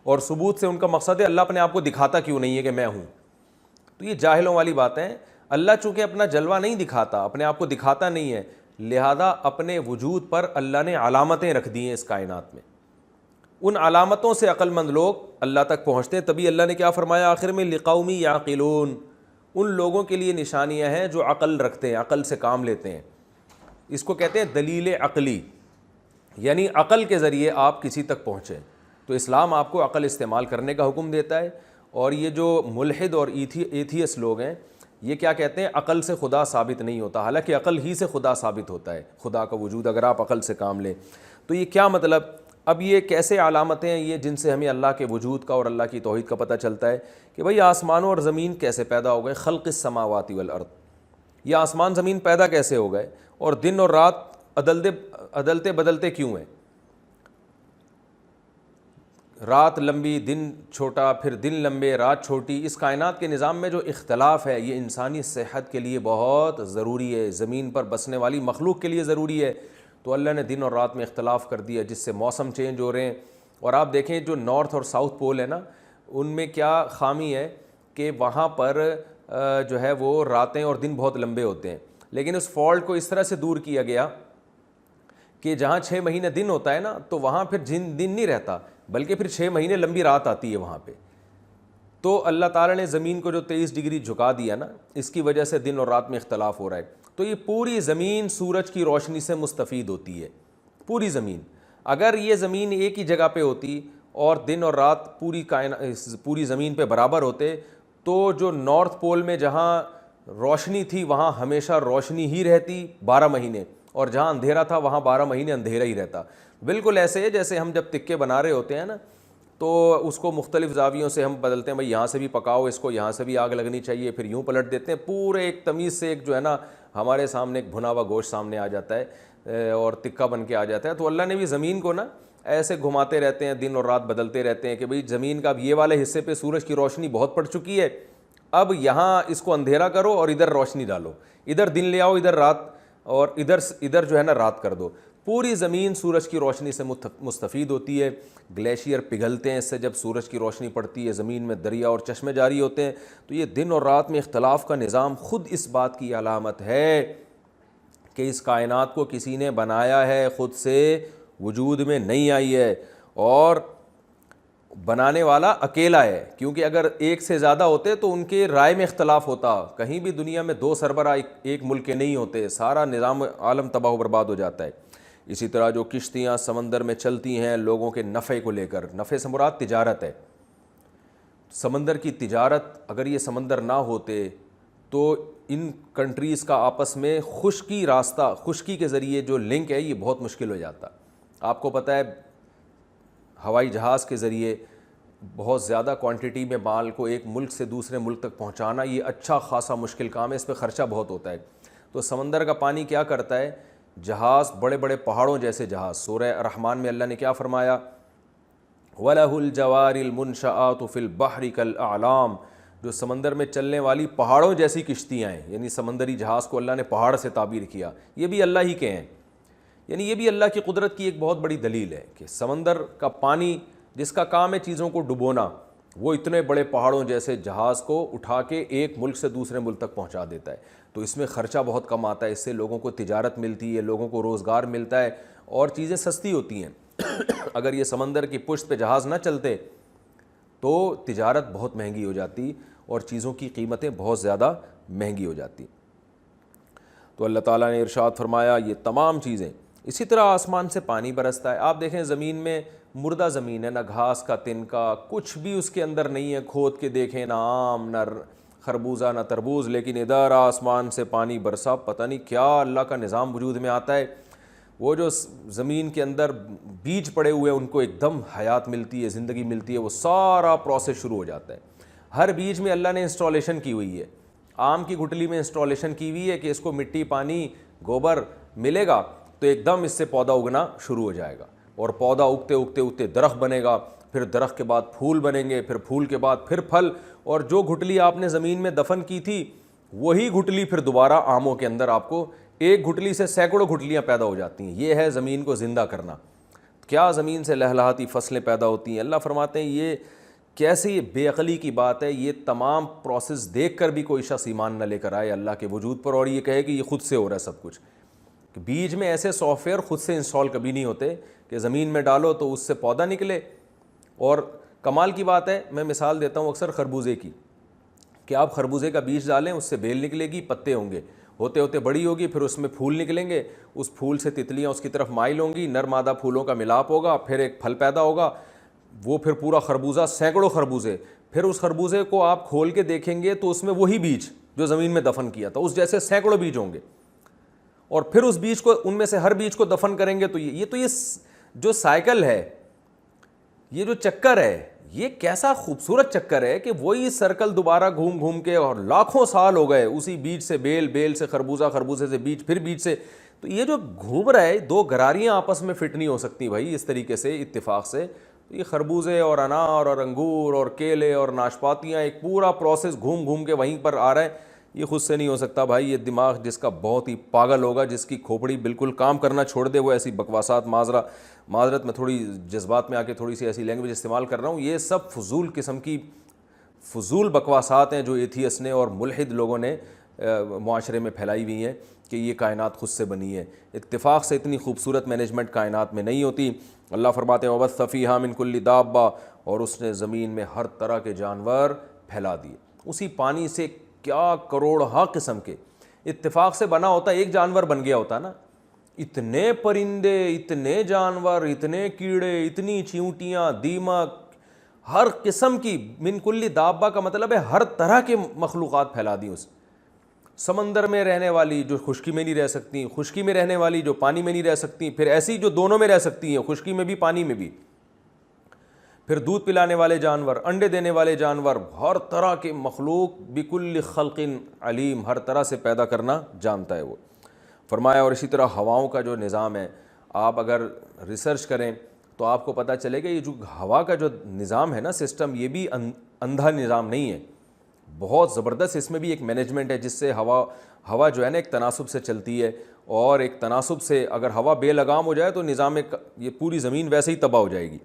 اور ثبوت سے ان کا مقصد ہے اللہ اپنے آپ کو دکھاتا کیوں نہیں ہے کہ میں ہوں. تو یہ جاہلوں والی باتیں ہیں. اللہ چونکہ اپنا جلوہ نہیں دکھاتا، اپنے آپ کو دکھاتا نہیں ہے، لہذا اپنے وجود پر اللہ نے علامتیں رکھ دی ہیں اس کائنات میں. ان علامتوں سے عقل مند لوگ اللہ تک پہنچتے ہیں. تبھی اللہ نے کیا فرمایا آخر میں، لقوم یعقلون، ان لوگوں کے لیے نشانیاں ہیں جو عقل رکھتے ہیں، عقل سے کام لیتے ہیں. اس کو کہتے ہیں دلیل عقلی، یعنی عقل کے ذریعے آپ کسی تک پہنچیں. تو اسلام آپ کو عقل استعمال کرنے کا حکم دیتا ہے. اور یہ جو ملحد اور ایتھیس لوگ ہیں، یہ کیا کہتے ہیں، عقل سے خدا ثابت نہیں ہوتا، حالانکہ عقل ہی سے خدا ثابت ہوتا ہے، خدا کا وجود اگر آپ عقل سے کام لیں. تو یہ کیا مطلب؟ اب یہ کیسے علامتیں ہیں یہ جن سے ہمیں اللہ کے وجود کا اور اللہ کی توحید کا پتہ چلتا ہے کہ بھئی آسمانوں اور زمین کیسے پیدا ہو گئے. خلق السماوات والارض، یہ آسمان زمین پیدا کیسے ہو گئے اور دن اور رات عدلتے بدلتے کیوں ہیں؟ رات لمبی دن چھوٹا، پھر دن لمبے رات چھوٹی، اس کائنات کے نظام میں جو اختلاف ہے یہ انسانی صحت کے لیے بہت ضروری ہے، زمین پر بسنے والی مخلوق کے لیے ضروری ہے۔ تو اللہ نے دن اور رات میں اختلاف کر دیا جس سے موسم چینج ہو رہے ہیں۔ اور آپ دیکھیں جو نارتھ اور ساؤتھ پول ہے نا، ان میں کیا خامی ہے کہ وہاں پر جو ہے وہ راتیں اور دن بہت لمبے ہوتے ہیں، لیکن اس فالٹ کو اس طرح سے دور کیا گیا کہ جہاں 6 مہینے دن ہوتا ہے نا تو وہاں پھر دن نہیں رہتا بلکہ پھر 6 مہینے لمبی رات آتی ہے وہاں پہ۔ تو اللہ تعالیٰ نے زمین کو جو 23 ڈگری جھکا دیا نا، اس کی وجہ سے دن اور رات میں اختلاف ہو رہا ہے۔ تو یہ پوری زمین سورج کی روشنی سے مستفید ہوتی ہے، پوری زمین۔ اگر یہ زمین ایک ہی جگہ پہ ہوتی اور دن اور رات پوری زمین پہ برابر ہوتے تو جو نارتھ پول میں جہاں روشنی تھی وہاں ہمیشہ روشنی ہی رہتی 12 مہینے، اور جہاں اندھیرا تھا وہاں 12 مہینے اندھیرا ہی رہتا۔ بالکل ایسے ہے جیسے ہم جب تکے بنا رہے ہوتے ہیں نا تو اس کو مختلف زاویوں سے ہم بدلتے ہیں، بھائی یہاں سے بھی پکاؤ اس کو، یہاں سے بھی آگ لگنی چاہیے، پھر یوں پلٹ دیتے ہیں، پورے ایک تمیز سے ایک جو ہے نا ہمارے سامنے ایک بھنا ہوا گوشت سامنے آ جاتا ہے اور تکا بن کے آ جاتا ہے۔ تو اللہ نے بھی زمین کو نا ایسے گھماتے رہتے ہیں، دن اور رات بدلتے رہتے ہیں کہ بھئی زمین کا اب یہ والے حصے پہ سورج کی روشنی بہت پڑ چکی ہے، اب یہاں اس کو اندھیرا کرو اور ادھر روشنی ڈالو، ادھر دن لے آؤ ادھر رات، اور ادھر جو ہے نا رات کر دو۔ پوری زمین سورج کی روشنی سے مستفید ہوتی ہے۔ گلیشیئر پگھلتے ہیں اس سے، جب سورج کی روشنی پڑتی ہے زمین میں دریا اور چشمے جاری ہوتے ہیں۔ تو یہ دن اور رات میں اختلاف کا نظام خود اس بات کی علامت ہے کہ اس کائنات کو کسی نے بنایا ہے، خود سے وجود میں نہیں آئی ہے، اور بنانے والا اکیلا ہے، کیونکہ اگر ایک سے زیادہ ہوتے تو ان کے رائے میں اختلاف ہوتا۔ کہیں بھی دنیا میں 2 سربراہ ایک ملک کے نہیں ہوتے، سارا نظام عالم تباہ و برباد ہو جاتا ہے۔ اسی طرح جو کشتیاں سمندر میں چلتی ہیں لوگوں کے نفع کو لے کر، نفع سے مراد تجارت ہے، سمندر کی تجارت، اگر یہ سمندر نہ ہوتے تو ان کنٹریز کا آپس میں خشکی کے ذریعے جو لنک ہے یہ بہت مشکل ہو جاتا۔ آپ کو پتہ ہے ہوائی جہاز کے ذریعے بہت زیادہ کوانٹٹی میں مال کو ایک ملک سے دوسرے ملک تک پہنچانا یہ اچھا خاصا مشکل کام ہے، اس پہ خرچہ بہت ہوتا ہے۔ تو سمندر کا پانی کیا کرتا ہے؟ جہاز، بڑے بڑے پہاڑوں جیسے جہاز، سورہ رحمان میں اللہ نے کیا فرمایا؟ وَلَهُ الْجَوَارِ الْمُنْشَآتُ فِي الْبَحْرِ كَالْأَعْلَامِ، جو سمندر میں چلنے والی پہاڑوں جیسی کشتیاں ہیں، یعنی سمندری جہاز کو اللہ نے پہاڑ سے تعبیر کیا، یہ بھی اللہ ہی کے ہیں، یعنی یہ بھی اللہ کی قدرت کی ایک بہت بڑی دلیل ہے کہ سمندر کا پانی جس کا کام ہے چیزوں کو ڈبونا، وہ اتنے بڑے پہاڑوں جیسے جہاز کو اٹھا کے ایک ملک سے دوسرے ملک تک پہنچا دیتا ہے۔ تو اس میں خرچہ بہت کم آتا ہے، اس سے لوگوں کو تجارت ملتی ہے، لوگوں کو روزگار ملتا ہے اور چیزیں سستی ہوتی ہیں۔ اگر یہ سمندر کی پشت پہ جہاز نہ چلتے تو تجارت بہت مہنگی ہو جاتی اور چیزوں کی قیمتیں بہت زیادہ مہنگی ہو جاتی۔ تو اللہ تعالیٰ نے ارشاد فرمایا یہ تمام چیزیں، اسی طرح آسمان سے پانی برستا ہے۔ آپ دیکھیں زمین میں مردہ زمین ہے، نہ گھاس کا تنکا، کچھ بھی اس کے اندر نہیں ہے، کھود کے دیکھیں نہ آم نہ خربوزہ نہ تربوز، لیکن ادھر آسمان سے پانی برسا، پتہ نہیں کیا اللہ کا نظام وجود میں آتا ہے۔ وہ جو زمین کے اندر بیج پڑے ہوئے ہیں ان کو ایک دم حیات ملتی ہے، زندگی ملتی ہے، وہ سارا پروسیس شروع ہو جاتا ہے۔ ہر بیج میں اللہ نے انسٹالیشن کی ہوئی ہے۔ آم کی گٹلی میں انسٹالیشن کی ہوئی ہے کہ اس کو مٹی، پانی، گوبر ملے گا تو ایک دم اس سے پودا اگنا شروع ہو جائے گا، اور پودا اگتے اگتے اگتے درخت بنے گا، پھر درخت کے بعد پھول بنیں گے، پھر پھول کے بعد پھر پھل، اور جو گٹلی آپ نے زمین میں دفن کی تھی وہی گٹلی پھر دوبارہ آموں کے اندر آپ کو ایک گٹلی سے سینکڑوں گٹلیاں پیدا ہو جاتی ہیں۔ یہ ہے زمین کو زندہ کرنا۔ کیا زمین سے لہلہاتی فصلیں پیدا ہوتی ہیں۔ اللہ فرماتے ہیں یہ کیسی بے عقلی کی بات ہے، یہ تمام پروسیس دیکھ کر بھی کوئی شخص ایمان نہ لے کر آئے اللہ کے وجود پر اور یہ کہے کہ یہ خود سے ہو رہا ہے سب کچھ۔ بیج میں ایسے سافٹ ویئر خود سے انسٹال کبھی نہیں ہوتے کہ زمین میں ڈالو تو اس سے پودا نکلے۔ اور کمال کی بات ہے، میں مثال دیتا ہوں اکثر خربوزے کی، کہ آپ خربوزے کا بیج ڈالیں، اس سے بیل نکلے گی، پتے ہوں گے، ہوتے ہوتے بڑی ہوگی، پھر اس میں پھول نکلیں گے، اس پھول سے تتلیاں اس کی طرف مائل ہوں گی، نر مادہ پھولوں کا ملاپ ہوگا، پھر ایک پھل پیدا ہوگا، وہ پھر پورا خربوزہ، سینکڑوں خربوزے، پھر اس خربوزے کو آپ کھول کے دیکھیں گے تو اس میں وہی بیج جو زمین میں دفن کیا تھا اس جیسے سینکڑوں بیج ہوں گے، اور پھر اس بیج کو، ان میں سے ہر بیج کو دفن کریں گے تو یہ جو سائیکل ہے، یہ جو چکر ہے، یہ کیسا خوبصورت چکر ہے کہ وہی سرکل دوبارہ گھوم گھوم کے، اور لاکھوں سال ہو گئے اسی بیج سے بیل، بیل سے خربوزہ، خربوزے سے بیج، پھر بیج سے، تو یہ جو گھوم رہا ہے، دو گراریاں آپس میں فٹ نہیں ہو سکتی بھائی اس طریقے سے اتفاق سے. یہ خربوزے اور انار اور انگور اور کیلے اور ناشپاتیاں، ایک پورا پروسیس گھوم گھوم کے وہیں پر آ رہا ہے. یہ خود سے نہیں ہو سکتا بھائی. یہ دماغ جس کا بہت ہی پاگل ہوگا، جس کی کھوپڑی بالکل کام کرنا چھوڑ دے، وہ ایسی بکواسات، معذرت میں تھوڑی جذبات میں آ کے تھوڑی سی ایسی لینگویج استعمال کر رہا ہوں، یہ سب فضول قسم کی فضول بکواسات ہیں جو ایتھیس نے اور ملحد لوگوں نے معاشرے میں پھیلائی ہوئی ہیں کہ یہ کائنات خود سے بنی ہے. اتفاق سے اتنی خوبصورت مینجمنٹ کائنات میں نہیں ہوتی. اللہ فرماتے ہیں وَبَثَّ فِيهَا مِن كُلِّ دَابَّةٍ، اور اس نے زمین میں ہر طرح کے جانور پھیلا دیے. اسی پانی سے کیا کروڑہا قسم کے، اتفاق سے بنا ہوتا ایک جانور بن گیا ہوتا نا، اتنے پرندے، اتنے جانور، اتنے کیڑے، اتنی چیونٹیاں، دیمک، ہر قسم کی. من کل دابہ کا مطلب ہے ہر طرح کے مخلوقات پھیلا دی اس. سمندر میں رہنے والی جو خشکی میں نہیں رہ سکتی، خشکی میں رہنے والی جو پانی میں نہیں رہ سکتی، پھر ایسی جو دونوں میں رہ سکتی ہیں، خشکی میں بھی پانی میں بھی، پھر دودھ پلانے والے جانور، انڈے دینے والے جانور، ہر طرح کے مخلوق. بکل خلق علیم، ہر طرح سے پیدا کرنا جانتا ہے وہ. فرمایا اور اسی طرح ہواؤں کا جو نظام ہے، آپ اگر ریسرچ کریں تو آپ کو پتہ چلے گا یہ جو ہوا کا جو نظام ہے نا، سسٹم، یہ بھی اندھا نظام نہیں ہے، بہت زبردست. اس میں بھی ایک مینجمنٹ ہے جس سے ہوا جو ہے نا ایک تناسب سے چلتی ہے، اور ایک تناسب سے اگر ہوا بے لگام ہو جائے تو نظام یہ پوری زمین ویسے ہی تباہ ہو جائے گی.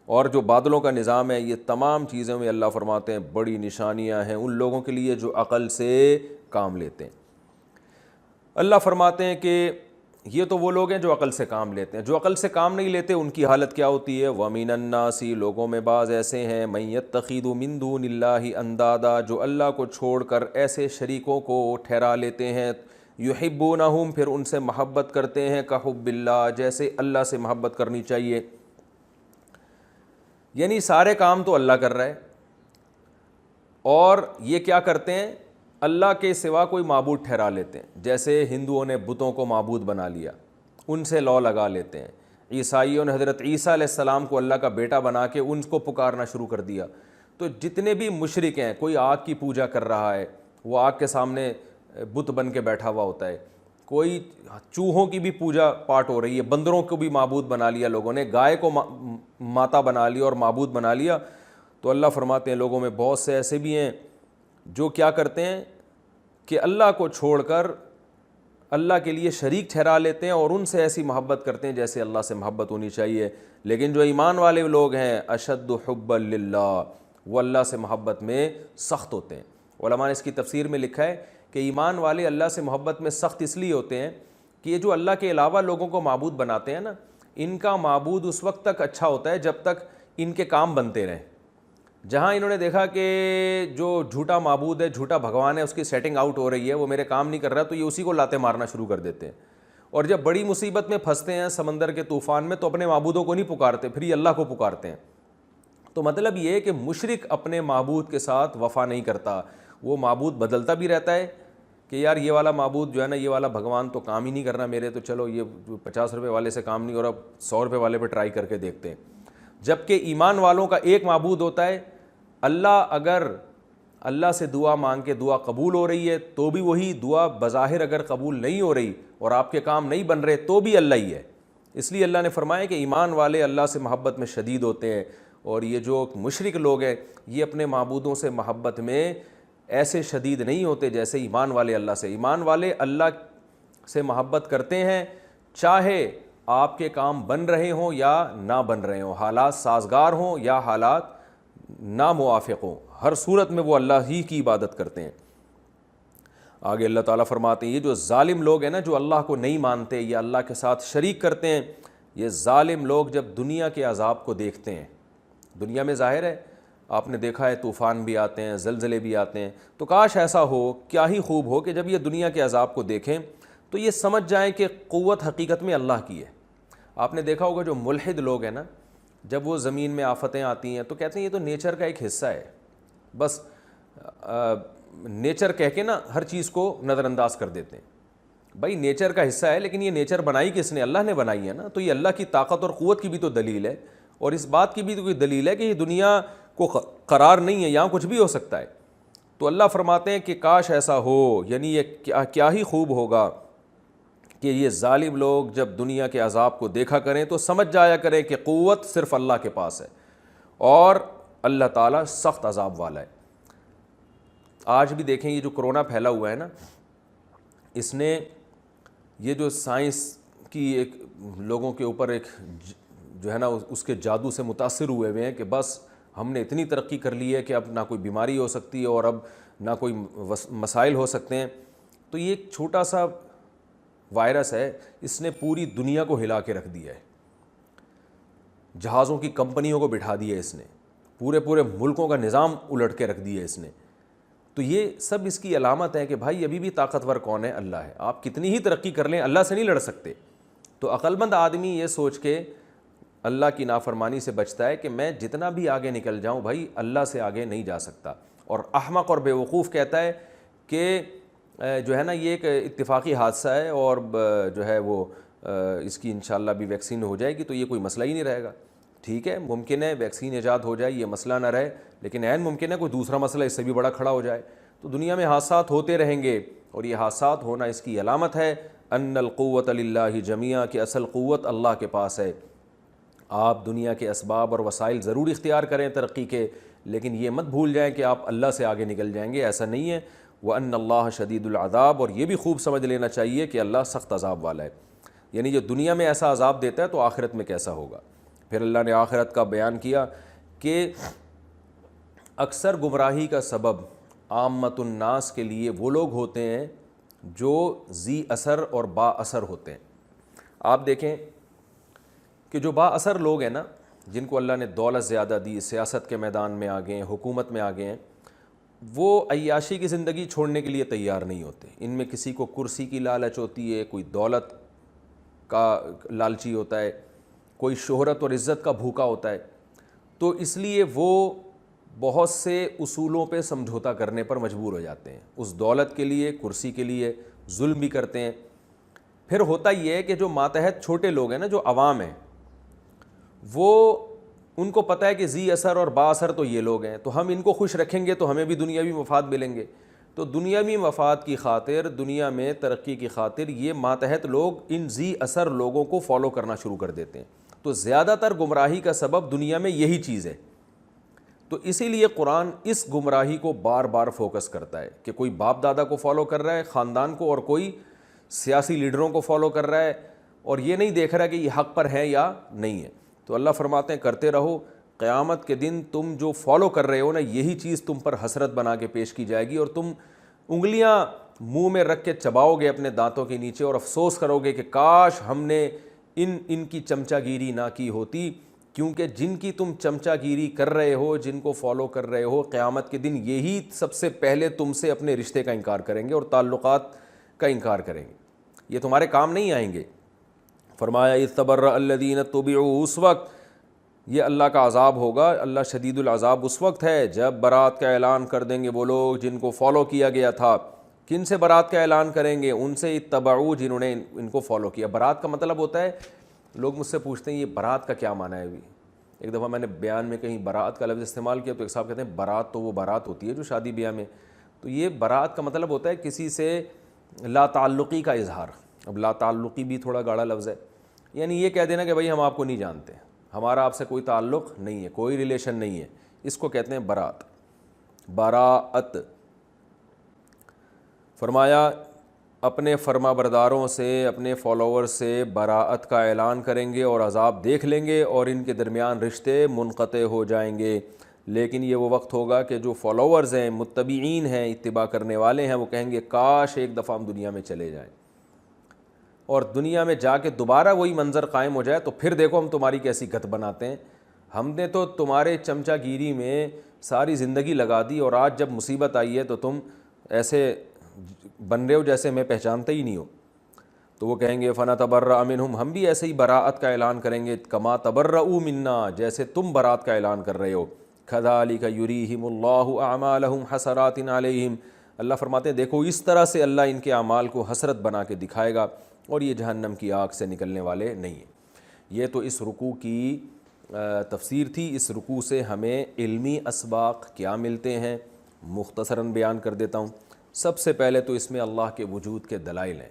اور جو بادلوں کا نظام ہے، یہ تمام چیزوں میں اللہ فرماتے ہیں بڑی نشانیاں ہیں ان لوگوں کے لیے جو عقل سے کام لیتے ہیں. اللہ فرماتے ہیں کہ یہ تو وہ لوگ ہیں جو عقل سے کام لیتے ہیں. جو عقل سے کام نہیں لیتے ان کی حالت کیا ہوتی ہے؟ وَمِنَ النَّاسِ، لوگوں میں بعض ایسے ہیں، مَن يَتَّخِذُ مِن دُونِ اللَّهِ أَندَادًا، جو اللہ کو چھوڑ کر ایسے شریکوں کو ٹھہرا لیتے ہیں. يُحِبُّونَهُمْ، پھر ان سے محبت کرتے ہیں، كَحُبِّ اللَّهِ، جیسے اللہ سے محبت کرنی چاہیے. یعنی سارے کام تو اللہ کر رہا ہے، اور یہ کیا کرتے ہیں؟ اللہ کے سوا کوئی معبود ٹھہرا لیتے ہیں. جیسے ہندوؤں نے بتوں کو معبود بنا لیا، ان سے لو لگا لیتے ہیں. عیسائیوں نے حضرت عیسیٰ علیہ السلام کو اللہ کا بیٹا بنا کے ان کو پکارنا شروع کر دیا. تو جتنے بھی مشرک ہیں، کوئی آگ کی پوجا کر رہا ہے، وہ آگ کے سامنے بت بن کے بیٹھا ہوا ہوتا ہے. کوئی چوہوں کی بھی پوجا پاٹ ہو رہی ہے، بندروں کو بھی معبود بنا لیا لوگوں نے، گائے کو ماتا بنا لیا اور معبود بنا لیا. تو اللہ فرماتے ہیں لوگوں میں بہت سے ایسے بھی ہیں جو کیا کرتے ہیں کہ اللہ کو چھوڑ کر اللہ کے لیے شریک ٹھہرا لیتے ہیں، اور ان سے ایسی محبت کرتے ہیں جیسے اللہ سے محبت ہونی چاہیے. لیکن جو ایمان والے لوگ ہیں، اشد حبا للہ، وہ اللہ سے محبت میں سخت ہوتے ہیں. علماء نے اس کی تفسیر میں لکھا ہے کہ ایمان والے اللہ سے محبت میں سخت اس لیے ہوتے ہیں کہ یہ جو اللہ کے علاوہ لوگوں کو معبود بناتے ہیں نا، ان کا معبود اس وقت تک اچھا ہوتا ہے جب تک ان کے کام بنتے رہیں. جہاں انہوں نے دیکھا کہ جو جھوٹا معبود ہے، جھوٹا بھگوان ہے، اس کی سیٹنگ آؤٹ ہو رہی ہے، وہ میرے کام نہیں کر رہا، تو یہ اسی کو لاتے مارنا شروع کر دیتے ہیں. اور جب بڑی مصیبت میں پھنستے ہیں سمندر کے طوفان میں، تو اپنے معبودوں کو نہیں پکارتے، پھر یہ اللہ کو پکارتے ہیں. تو مطلب یہ ہے کہ مشرک اپنے معبود کے ساتھ وفا نہیں کرتا، وہ معبود بدلتا بھی رہتا ہے کہ یار یہ والا معبود جو ہے نا، یہ والا بھگوان تو کام ہی نہیں کرنا میرے، تو چلو یہ 50 روپے والے سے کام نہیں ہو رہا، 100 روپے والے پہ ٹرائی کر کے دیکھتے ہیں. جبکہ ایمان والوں کا ایک معبود ہوتا ہے اللہ. اگر اللہ سے دعا مانگ کے دعا قبول ہو رہی ہے تو بھی وہی دعا، بظاہر اگر قبول نہیں ہو رہی اور آپ کے کام نہیں بن رہے تو بھی اللہ ہی ہے. اس لیے اللہ نے فرمایا کہ ایمان والے اللہ سے محبت میں شدید ہوتے ہیں، اور یہ جو مشرک لوگ ہیں یہ اپنے معبودوں سے محبت میں ایسے شدید نہیں ہوتے جیسے ایمان والے اللہ سے. ایمان والے اللہ سے محبت کرتے ہیں چاہے آپ کے کام بن رہے ہوں یا نہ بن رہے ہوں، حالات سازگار ہوں یا حالات ناموافق ہوں، ہر صورت میں وہ اللہ ہی کی عبادت کرتے ہیں. آگے اللہ تعالیٰ فرماتے ہیں یہ جو ظالم لوگ ہیں نا، جو اللہ کو نہیں مانتے یا اللہ کے ساتھ شریک کرتے ہیں، یہ ظالم لوگ جب دنیا کے عذاب کو دیکھتے ہیں، دنیا میں ظاہر ہے آپ نے دیکھا ہے طوفان بھی آتے ہیں، زلزلے بھی آتے ہیں، تو کاش ایسا ہو، کیا ہی خوب ہو کہ جب یہ دنیا کے عذاب کو دیکھیں تو یہ سمجھ جائیں کہ قوت حقیقت میں اللہ کی ہے. آپ نے دیکھا ہوگا جو ملحد لوگ ہیں نا، جب وہ زمین میں آفتیں آتی ہیں تو کہتے ہیں یہ تو نیچر کا ایک حصہ ہے، بس نیچر کہہ کے نا ہر چیز کو نظر انداز کر دیتے ہیں. بھائی نیچر کا حصہ ہے لیکن یہ نیچر بنائی کس نے؟ اللہ نے بنائی ہے نا، تو یہ اللہ کی طاقت اور قوت کی بھی تو دلیل ہے. اور اس بات کی بھی تو کوئی دلیل ہے کہ یہ دنیا کو قرار نہیں ہے, یہاں کچھ بھی ہو سکتا ہے. تو اللہ فرماتے ہیں کہ کاش ایسا ہو, یعنی یہ کیا ہی خوب ہوگا کہ یہ ظالم لوگ جب دنیا کے عذاب کو دیکھا کریں تو سمجھ جایا کریں کہ قوت صرف اللہ کے پاس ہے اور اللہ تعالیٰ سخت عذاب والا ہے. آج بھی دیکھیں یہ جو کرونا پھیلا ہوا ہے نا, اس نے یہ جو سائنس کی ایک لوگوں کے اوپر ایک جو ہے نا اس کے جادو سے متاثر ہوئے ہوئے ہیں کہ بس ہم نے اتنی ترقی کر لی ہے کہ اب نہ کوئی بیماری ہو سکتی ہے اور اب نہ کوئی مسائل ہو سکتے ہیں. تو یہ ایک چھوٹا سا وائرس ہے, اس نے پوری دنیا کو ہلا کے رکھ دیا ہے, جہازوں کی کمپنیوں کو بٹھا دیا ہے اس نے, پورے ملکوں کا نظام الٹ کے رکھ دیا ہے اس نے. تو یہ سب اس کی علامت ہے کہ بھائی ابھی بھی طاقتور کون ہے؟ اللہ ہے. آپ کتنی ہی ترقی کر لیں اللہ سے نہیں لڑ سکتے. تو عقل مند آدمی یہ سوچ کے اللہ کی نافرمانی سے بچتا ہے کہ میں جتنا بھی آگے نکل جاؤں بھائی اللہ سے آگے نہیں جا سکتا. اور احمق اور بیوقوف کہتا ہے کہ جو ہے نا یہ ایک اتفاقی حادثہ ہے اور جو ہے وہ اس کی انشاءاللہ بھی ویکسین ہو جائے گی تو یہ کوئی مسئلہ ہی نہیں رہے گا. ٹھیک ہے, ممکن ہے ویکسین ایجاد ہو جائے, یہ مسئلہ نہ رہے, لیکن عین ممکن ہے کوئی دوسرا مسئلہ اس سے بھی بڑا کھڑا ہو جائے. تو دنیا میں حادثات ہوتے رہیں گے اور یہ حادثات ہونا اس کی علامت ہے ان القوت للہ جمیعا, کہ اصل قوت اللہ کے پاس ہے. آپ دنیا کے اسباب اور وسائل ضرور اختیار کریں ترقی کے, لیکن یہ مت بھول جائیں کہ آپ اللہ سے آگے نکل جائیں گے, ایسا نہیں ہے. وَأَنَّ اللَّهَ شَدِيدُ الْعَذَابِ, اور یہ بھی خوب سمجھ لینا چاہیے کہ اللہ سخت عذاب والا ہے. یعنی جو دنیا میں ایسا عذاب دیتا ہے تو آخرت میں کیسا ہوگا. پھر اللہ نے آخرت کا بیان کیا کہ اکثر گمراہی کا سبب عامۃ الناس کے لیے وہ لوگ ہوتے ہیں جو ذی اثر اور با اثر ہوتے ہیں. آپ دیکھیں کہ جو با اثر لوگ ہیں نا, جن کو اللہ نے دولت زیادہ دی, سیاست کے میدان میں آ گئے ہیں, حکومت میں آ گئے ہیں, وہ عیاشی کی زندگی چھوڑنے کے لیے تیار نہیں ہوتے. ان میں کسی کو کرسی کی لالچ ہوتی ہے, کوئی دولت کا لالچی ہوتا ہے, کوئی شہرت اور عزت کا بھوکا ہوتا ہے. تو اس لیے وہ بہت سے اصولوں پہ سمجھوتا کرنے پر مجبور ہو جاتے ہیں, اس دولت کے لیے, کرسی کے لیے ظلم بھی کرتے ہیں. پھر ہوتا یہ ہے کہ جو ماتحت چھوٹے لوگ ہیں نا, جو عوام ہیں, وہ ان کو پتہ ہے کہ ذی اثر اور با اثر تو یہ لوگ ہیں, تو ہم ان کو خوش رکھیں گے تو ہمیں بھی دنیاوی مفاد ملیں گے. تو دنیاوی مفاد کی خاطر, دنیا میں ترقی کی خاطر یہ ماتحت لوگ ان ذی اثر لوگوں کو فالو کرنا شروع کر دیتے ہیں. تو زیادہ تر گمراہی کا سبب دنیا میں یہی چیز ہے. تو اسی لیے قرآن اس گمراہی کو بار بار فوکس کرتا ہے کہ کوئی باپ دادا کو فالو کر رہا ہے, خاندان کو, اور کوئی سیاسی لیڈروں کو فالو کر رہا ہے, اور یہ نہیں دیکھ رہا کہ یہ حق پر ہے یا نہیں ہے. تو اللہ فرماتے ہیں کرتے رہو, قیامت کے دن تم جو فالو کر رہے ہو نا, یہی چیز تم پر حسرت بنا کے پیش کی جائے گی, اور تم انگلیاں منہ میں رکھ کے چباؤ گے اپنے دانتوں کے نیچے اور افسوس کرو گے کہ کاش ہم نے ان کی چمچا گیری نہ کی ہوتی. کیونکہ جن کی تم چمچا گیری کر رہے ہو, جن کو فالو کر رہے ہو, قیامت کے دن یہی سب سے پہلے تم سے اپنے رشتے کا انکار کریں گے اور تعلقات کا انکار کریں گے. یہ تمہارے کام نہیں آئیں گے. فرمایا اذ تبرأ الذین اتبعوا, اس وقت یہ اللہ کا عذاب ہوگا, اللہ شدید العذاب اس وقت ہے جب برات کا اعلان کر دیں گے وہ لوگ جن کو فالو کیا گیا تھا. کن سے برات کا اعلان کریں گے؟ ان سے اتبعوا جنہوں نے ان کو فالو کیا. برات کا مطلب ہوتا ہے, لوگ مجھ سے پوچھتے ہیں یہ برات کا کیا معنی ہے. ابھی ایک دفعہ میں نے بیان میں کہیں برات کا لفظ استعمال کیا تو ایک صاحب کہتے ہیں برات تو وہ بارات ہوتی ہے جو شادی بیاہ میں. تو یہ برات کا مطلب ہوتا ہے کسی سے لا تعلقی کا اظہار. اب لا تعلقی بھی تھوڑا گاڑا لفظ ہے, یعنی یہ کہہ دینا کہ بھائی ہم آپ کو نہیں جانتے, ہمارا آپ سے کوئی تعلق نہیں ہے, کوئی ریلیشن نہیں ہے. اس کو کہتے ہیں برات, براءت. فرمایا اپنے فرما برداروں سے, اپنے فالوور سے براءت کا اعلان کریں گے اور عذاب دیکھ لیں گے, اور ان کے درمیان رشتے منقطع ہو جائیں گے. لیکن یہ وہ وقت ہوگا کہ جو فالوورز ہیں, متبعین ہیں, اتباع کرنے والے ہیں, وہ کہیں گے کاش ایک دفعہ ہم دنیا میں چلے جائیں اور دنیا میں جا کے دوبارہ وہی منظر قائم ہو جائے, تو پھر دیکھو ہم تمہاری کیسی گت بناتے ہیں. ہم نے تو تمہارے چمچا گیری میں ساری زندگی لگا دی, اور آج جب مصیبت آئی ہے تو تم ایسے بن رہے ہو جیسے میں پہچانتا ہی نہیں ہو. تو وہ کہیں گے فنتبرأ منہم, ہم بھی ایسے ہی براءت کا اعلان کریں گے, کما تبرؤوا منا, جیسے تم برات کا اعلان کر رہے ہو. کذالک یریہم اللہ اعمالہم حسرات علیہم, اللہ فرماتے ہیں دیکھو اس طرح سے اللہ ان کے اعمال کو حسرت بنا کے دکھائے گا, اور یہ جہنم کی آگ سے نکلنے والے نہیں ہیں. یہ تو اس رکوع کی تفسیر تھی. اس رکوع سے ہمیں علمی اسباق کیا ملتے ہیں مختصراً بیان کر دیتا ہوں. سب سے پہلے تو اس میں اللہ کے وجود کے دلائل ہیں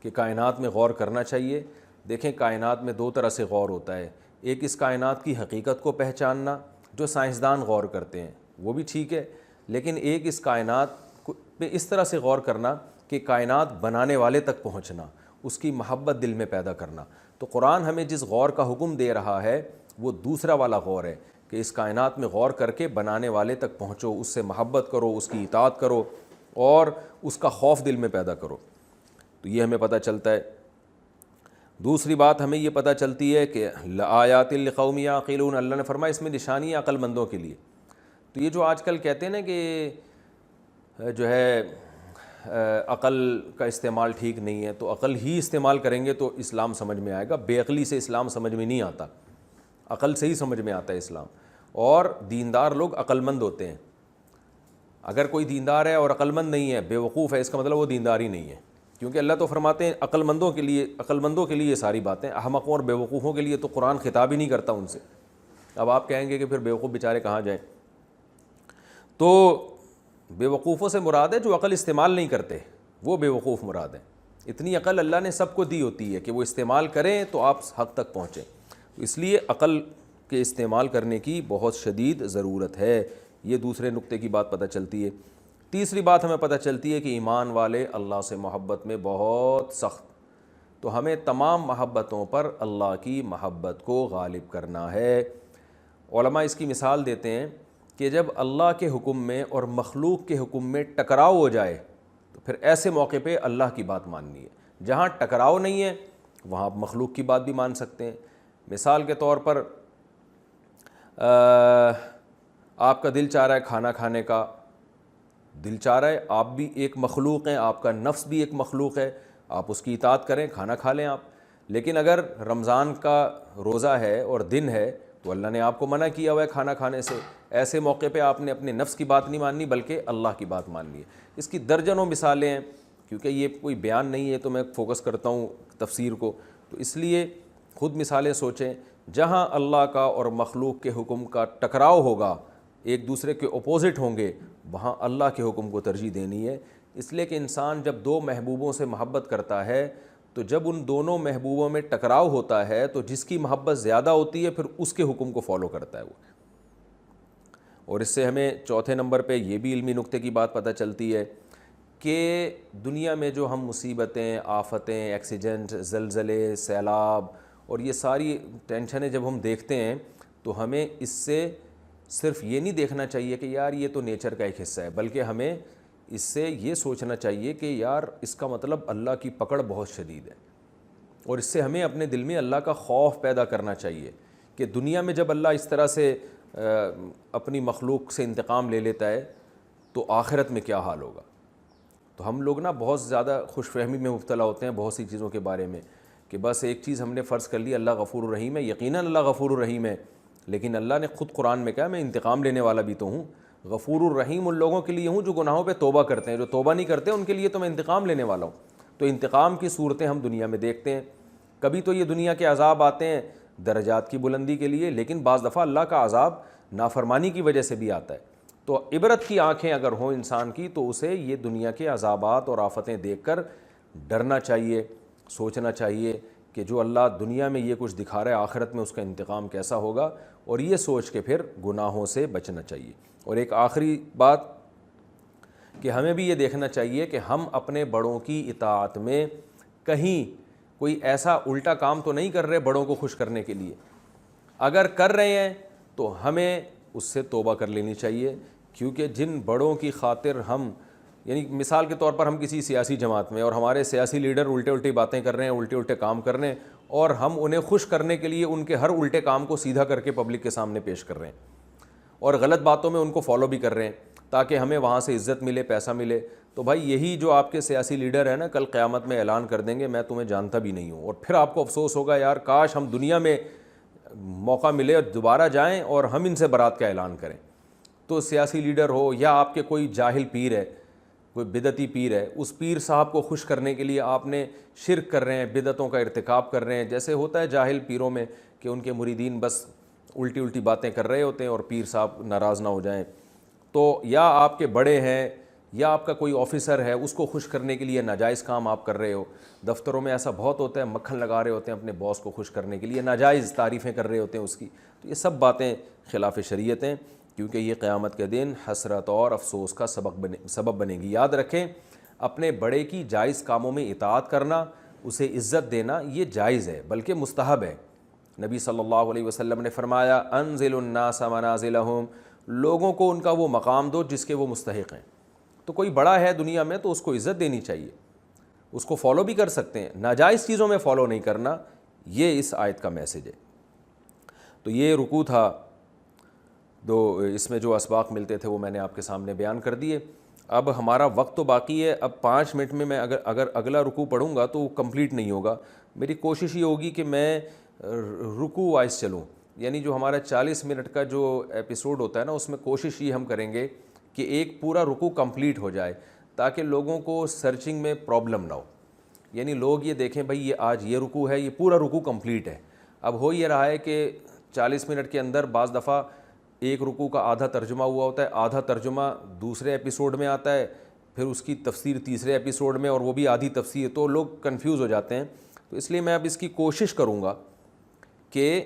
کہ کائنات میں غور کرنا چاہیے. دیکھیں کائنات میں دو طرح سے غور ہوتا ہے. ایک اس کائنات کی حقیقت کو پہچاننا جو سائنسدان غور کرتے ہیں وہ بھی ٹھیک ہے, لیکن ایک اس کائنات پہ اس طرح سے غور کرنا کہ کائنات بنانے والے تک پہنچنا, اس کی محبت دل میں پیدا کرنا. تو قرآن ہمیں جس غور کا حکم دے رہا ہے وہ دوسرا والا غور ہے کہ اس کائنات میں غور کر کے بنانے والے تک پہنچو, اس سے محبت کرو, اس کی اطاعت کرو اور اس کا خوف دل میں پیدا کرو. تو یہ ہمیں پتہ چلتا ہے. دوسری بات ہمیں یہ پتہ چلتی ہے کہ لآیات لقوم یعقلون, اللہ نے فرمایا اس میں نشانی ہے عقل مندوں کے لیے. تو یہ جو آج کل کہتے ہیں نا کہ جو ہے عقل کا استعمال ٹھیک نہیں ہے, تو عقل ہی استعمال کریں گے تو اسلام سمجھ میں آئے گا. بے عقلی سے اسلام سمجھ میں نہیں آتا, عقل سے ہی سمجھ میں آتا ہے اسلام. اور دیندار لوگ عقل مند ہوتے ہیں. اگر کوئی دیندار ہے اور عقل مند نہیں ہے, بے وقوف ہے, اس کا مطلب وہ دیندار ہی نہیں ہے, کیونکہ اللہ تو فرماتے ہیں عقل مندوں کے لیے یہ ساری باتیں. احمقوں اور بے وقوفوں کے لیے تو قرآن خطاب ہی نہیں کرتا ان سے. اب آپ کہیں گے کہ پھر بے وقوف بیچارے کہاں جائیں. تو بے وقوفوں سے مراد ہے جو عقل استعمال نہیں کرتے, وہ بے وقوف مراد ہے. اتنی عقل اللہ نے سب کو دی ہوتی ہے کہ وہ استعمال کریں تو آپ حق تک پہنچیں. تو اس لیے عقل کے استعمال کرنے کی بہت شدید ضرورت ہے. یہ دوسرے نقطے کی بات پتہ چلتی ہے. تیسری بات ہمیں پتہ چلتی ہے کہ ایمان والے اللہ سے محبت میں بہت سخت, تو ہمیں تمام محبتوں پر اللہ کی محبت کو غالب کرنا ہے. علماء اس کی مثال دیتے ہیں کہ جب اللہ کے حکم میں اور مخلوق کے حکم میں ٹکراؤ ہو جائے تو پھر ایسے موقع پہ اللہ کی بات ماننی ہے. جہاں ٹکراؤ نہیں ہے وہاں آپ مخلوق کی بات بھی مان سکتے ہیں. مثال کے طور پر آپ کا دل چاہ رہا ہے کھانا کھانے کا, دل چاہ رہا ہے, آپ بھی ایک مخلوق ہیں, آپ کا نفس بھی ایک مخلوق ہے, آپ اس کی اطاعت کریں, کھانا کھا لیں آپ. لیکن اگر رمضان کا روزہ ہے اور دن ہے تو اللہ نے آپ کو منع کیا ہوا ہے کھانا کھانے سے. ایسے موقع پہ آپ نے اپنے نفس کی بات نہیں ماننی بلکہ اللہ کی بات ماننی ہے. اس کی درجنوں مثالیں ہیں, کیونکہ یہ کوئی بیان نہیں ہے تو میں فوکس کرتا ہوں تفسیر کو, تو اس لیے خود مثالیں سوچیں. جہاں اللہ کا اور مخلوق کے حکم کا ٹکراؤ ہوگا, ایک دوسرے کے اپوزٹ ہوں گے, وہاں اللہ کے حکم کو ترجیح دینی ہے. اس لیے کہ انسان جب دو محبوبوں سے محبت کرتا ہے تو جب ان دونوں محبوبوں میں ٹکراؤ ہوتا ہے تو جس کی محبت زیادہ ہوتی ہے پھر اس کے حکم کو فالو کرتا ہے وہ. اور اس سے ہمیں چوتھے نمبر پہ یہ بھی علمی نقطے کی بات پتہ چلتی ہے کہ دنیا میں جو ہم مصیبتیں, آفتیں, ایکسیڈنٹ, زلزلے, سیلاب اور یہ ساری ٹینشنیں جب ہم دیکھتے ہیں تو ہمیں اس سے صرف یہ نہیں دیکھنا چاہیے کہ یار یہ تو نیچر کا ایک حصہ ہے, بلکہ ہمیں اس سے یہ سوچنا چاہیے کہ یار اس کا مطلب اللہ کی پکڑ بہت شدید ہے. اور اس سے ہمیں اپنے دل میں اللہ کا خوف پیدا کرنا چاہیے کہ دنیا میں جب اللہ اس طرح سے اپنی مخلوق سے انتقام لے لیتا ہے تو آخرت میں کیا حال ہوگا. تو ہم لوگ نا بہت زیادہ خوش فہمی میں مبتلا ہوتے ہیں بہت سی چیزوں کے بارے میں کہ بس ایک چیز ہم نے فرض کر لی, اللہ غفور الرحیم ہے. یقیناً اللہ غفور الرحیم ہے, لیکن اللہ نے خود قرآن میں کہا میں انتقام لینے والا بھی تو ہوں. غفور الرحیم ان لوگوں کے لیے ہوں جو گناہوں پہ توبہ کرتے ہیں, جو توبہ نہیں کرتے ان کے لیے تو میں انتقام لینے والا ہوں. تو انتقام کی صورتیں ہم دنیا میں دیکھتے ہیں. کبھی تو یہ دنیا کے عذاب آتے ہیں درجات کی بلندی کے لیے, لیکن بعض دفعہ اللہ کا عذاب نافرمانی کی وجہ سے بھی آتا ہے. تو عبرت کی آنکھیں اگر ہوں انسان کی تو اسے یہ دنیا کے عذابات اور آفتیں دیکھ کر ڈرنا چاہیے, سوچنا چاہیے کہ جو اللہ دنیا میں یہ کچھ دکھا رہا ہے آخرت میں اس کا انتقام کیسا ہوگا, اور یہ سوچ کے پھر گناہوں سے بچنا چاہیے. اور ایک آخری بات کہ ہمیں بھی یہ دیکھنا چاہیے کہ ہم اپنے بڑوں کی اطاعت میں کہیں کوئی ایسا الٹا کام تو نہیں کر رہے بڑوں کو خوش کرنے کے لیے. اگر کر رہے ہیں تو ہمیں اس سے توبہ کر لینی چاہیے, کیونکہ جن بڑوں کی خاطر ہم, یعنی مثال کے طور پر ہم کسی سیاسی جماعت میں اور ہمارے سیاسی لیڈر الٹے الٹی باتیں کر رہے ہیں, الٹے الٹے کام کر رہے ہیں, اور ہم انہیں خوش کرنے کے لیے ان کے ہر الٹے کام کو سیدھا کر کے پبلک کے سامنے پیش کر رہے ہیں اور غلط باتوں میں ان کو فالو بھی کر رہے ہیں تاکہ ہمیں وہاں سے عزت ملے, پیسہ ملے. تو بھائی یہی جو آپ کے سیاسی لیڈر ہیں نا, کل قیامت میں اعلان کر دیں گے میں تمہیں جانتا بھی نہیں ہوں, اور پھر آپ کو افسوس ہوگا یار کاش ہم دنیا میں موقع ملے اور دوبارہ جائیں اور ہم ان سے برات کا اعلان کریں. تو سیاسی لیڈر ہو یا آپ کے کوئی جاہل پیر ہے, کوئی بدعتی پیر ہے, اس پیر صاحب کو خوش کرنے کے لیے آپ نے شرک کر رہے ہیں, بدعتوں کا ارتکاب کر رہے ہیں. جیسے ہوتا ہے جاہل پیروں میں کہ ان کے مریدین بس الٹی الٹی باتیں کر رہے ہوتے ہیں اور پیر صاحب ناراض نہ ہو جائیں. تو یا آپ کے بڑے ہیں یا آپ کا کوئی آفیسر ہے, اس کو خوش کرنے کے لیے ناجائز کام آپ کر رہے ہو. دفتروں میں ایسا بہت ہوتا ہے, مکھن لگا رہے ہوتے ہیں اپنے باس کو خوش کرنے کے لیے, ناجائز تعریفیں کر رہے ہوتے ہیں اس کی. تو یہ سب باتیں خلاف شریعت ہیں, کیونکہ یہ قیامت کے دن حسرت اور افسوس کا سبب بنے گی. یاد رکھیں, اپنے بڑے کی جائز کاموں میں اطاعت کرنا, اسے عزت دینا, یہ جائز ہے بلکہ مستحب ہے. نبی صلی اللہ علیہ وسلم نے فرمایا انزل الناس منازلہم, لوگوں کو ان کا وہ مقام دو جس کے وہ مستحق ہیں. تو کوئی بڑا ہے دنیا میں تو اس کو عزت دینی چاہیے, اس کو فالو بھی کر سکتے ہیں, ناجائز چیزوں میں فالو نہیں کرنا. یہ اس آیت کا میسج ہے. تو یہ رکوع تھا, اس میں جو اسباق ملتے تھے وہ میں نے آپ کے سامنے بیان کر دیے. اب ہمارا وقت تو باقی ہے, اب 5 منٹ میں اگر اگلا رکوع پڑھوں گا تو وہ کمپلیٹ نہیں ہوگا. میری کوشش یہ ہوگی کہ میں رکوع وائز چلوں, یعنی جو ہمارا 40 منٹ کا جو ایپیسوڈ ہوتا ہے نا, اس میں کوشش یہ ہم کریں گے کہ ایک پورا رکوع کمپلیٹ ہو جائے, تاکہ لوگوں کو سرچنگ میں پرابلم نہ ہو. یعنی لوگ یہ دیکھیں بھائی یہ آج یہ رکوع ہے, یہ پورا رکوع کمپلیٹ ہے. اب ہو یہ رہا ہے کہ 40 منٹ کے اندر بعض دفعہ ایک رکوع کا آدھا ترجمہ ہوا ہوتا ہے, آدھا ترجمہ دوسرے ایپیسوڈ میں آتا ہے, پھر اس کی تفسیر تیسرے ایپیسوڈ میں, اور وہ بھی آدھی تفسیر, تو لوگ کنفیوز ہو جاتے ہیں. تو اس لیے میں اب اس کی کوشش کروں گا کہ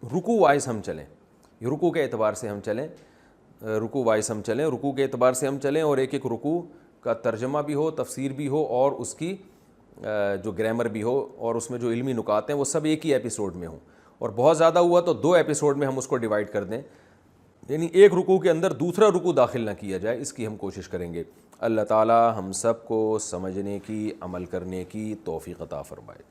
رکوع وائز ہم چلیں, رکوع کے اعتبار سے ہم چلیں, رکوع وائز ہم چلیں, رکوع کے اعتبار سے ہم چلیں, اور ایک ایک رکوع کا ترجمہ بھی ہو, تفسیر بھی ہو, اور اس کی جو گرامر بھی ہو, اور اس میں جو علمی نکات ہیں وہ سب ایک ہی ایپیسوڈ میں ہوں. اور بہت زیادہ ہوا تو 2 ایپیسوڈ میں ہم اس کو ڈیوائڈ کر دیں, یعنی ایک رکوع کے اندر دوسرا رکوع داخل نہ کیا جائے. اس کی ہم کوشش کریں گے. اللہ تعالی ہم سب کو سمجھنے کی, عمل کرنے کی توفیق عطا فرمائے.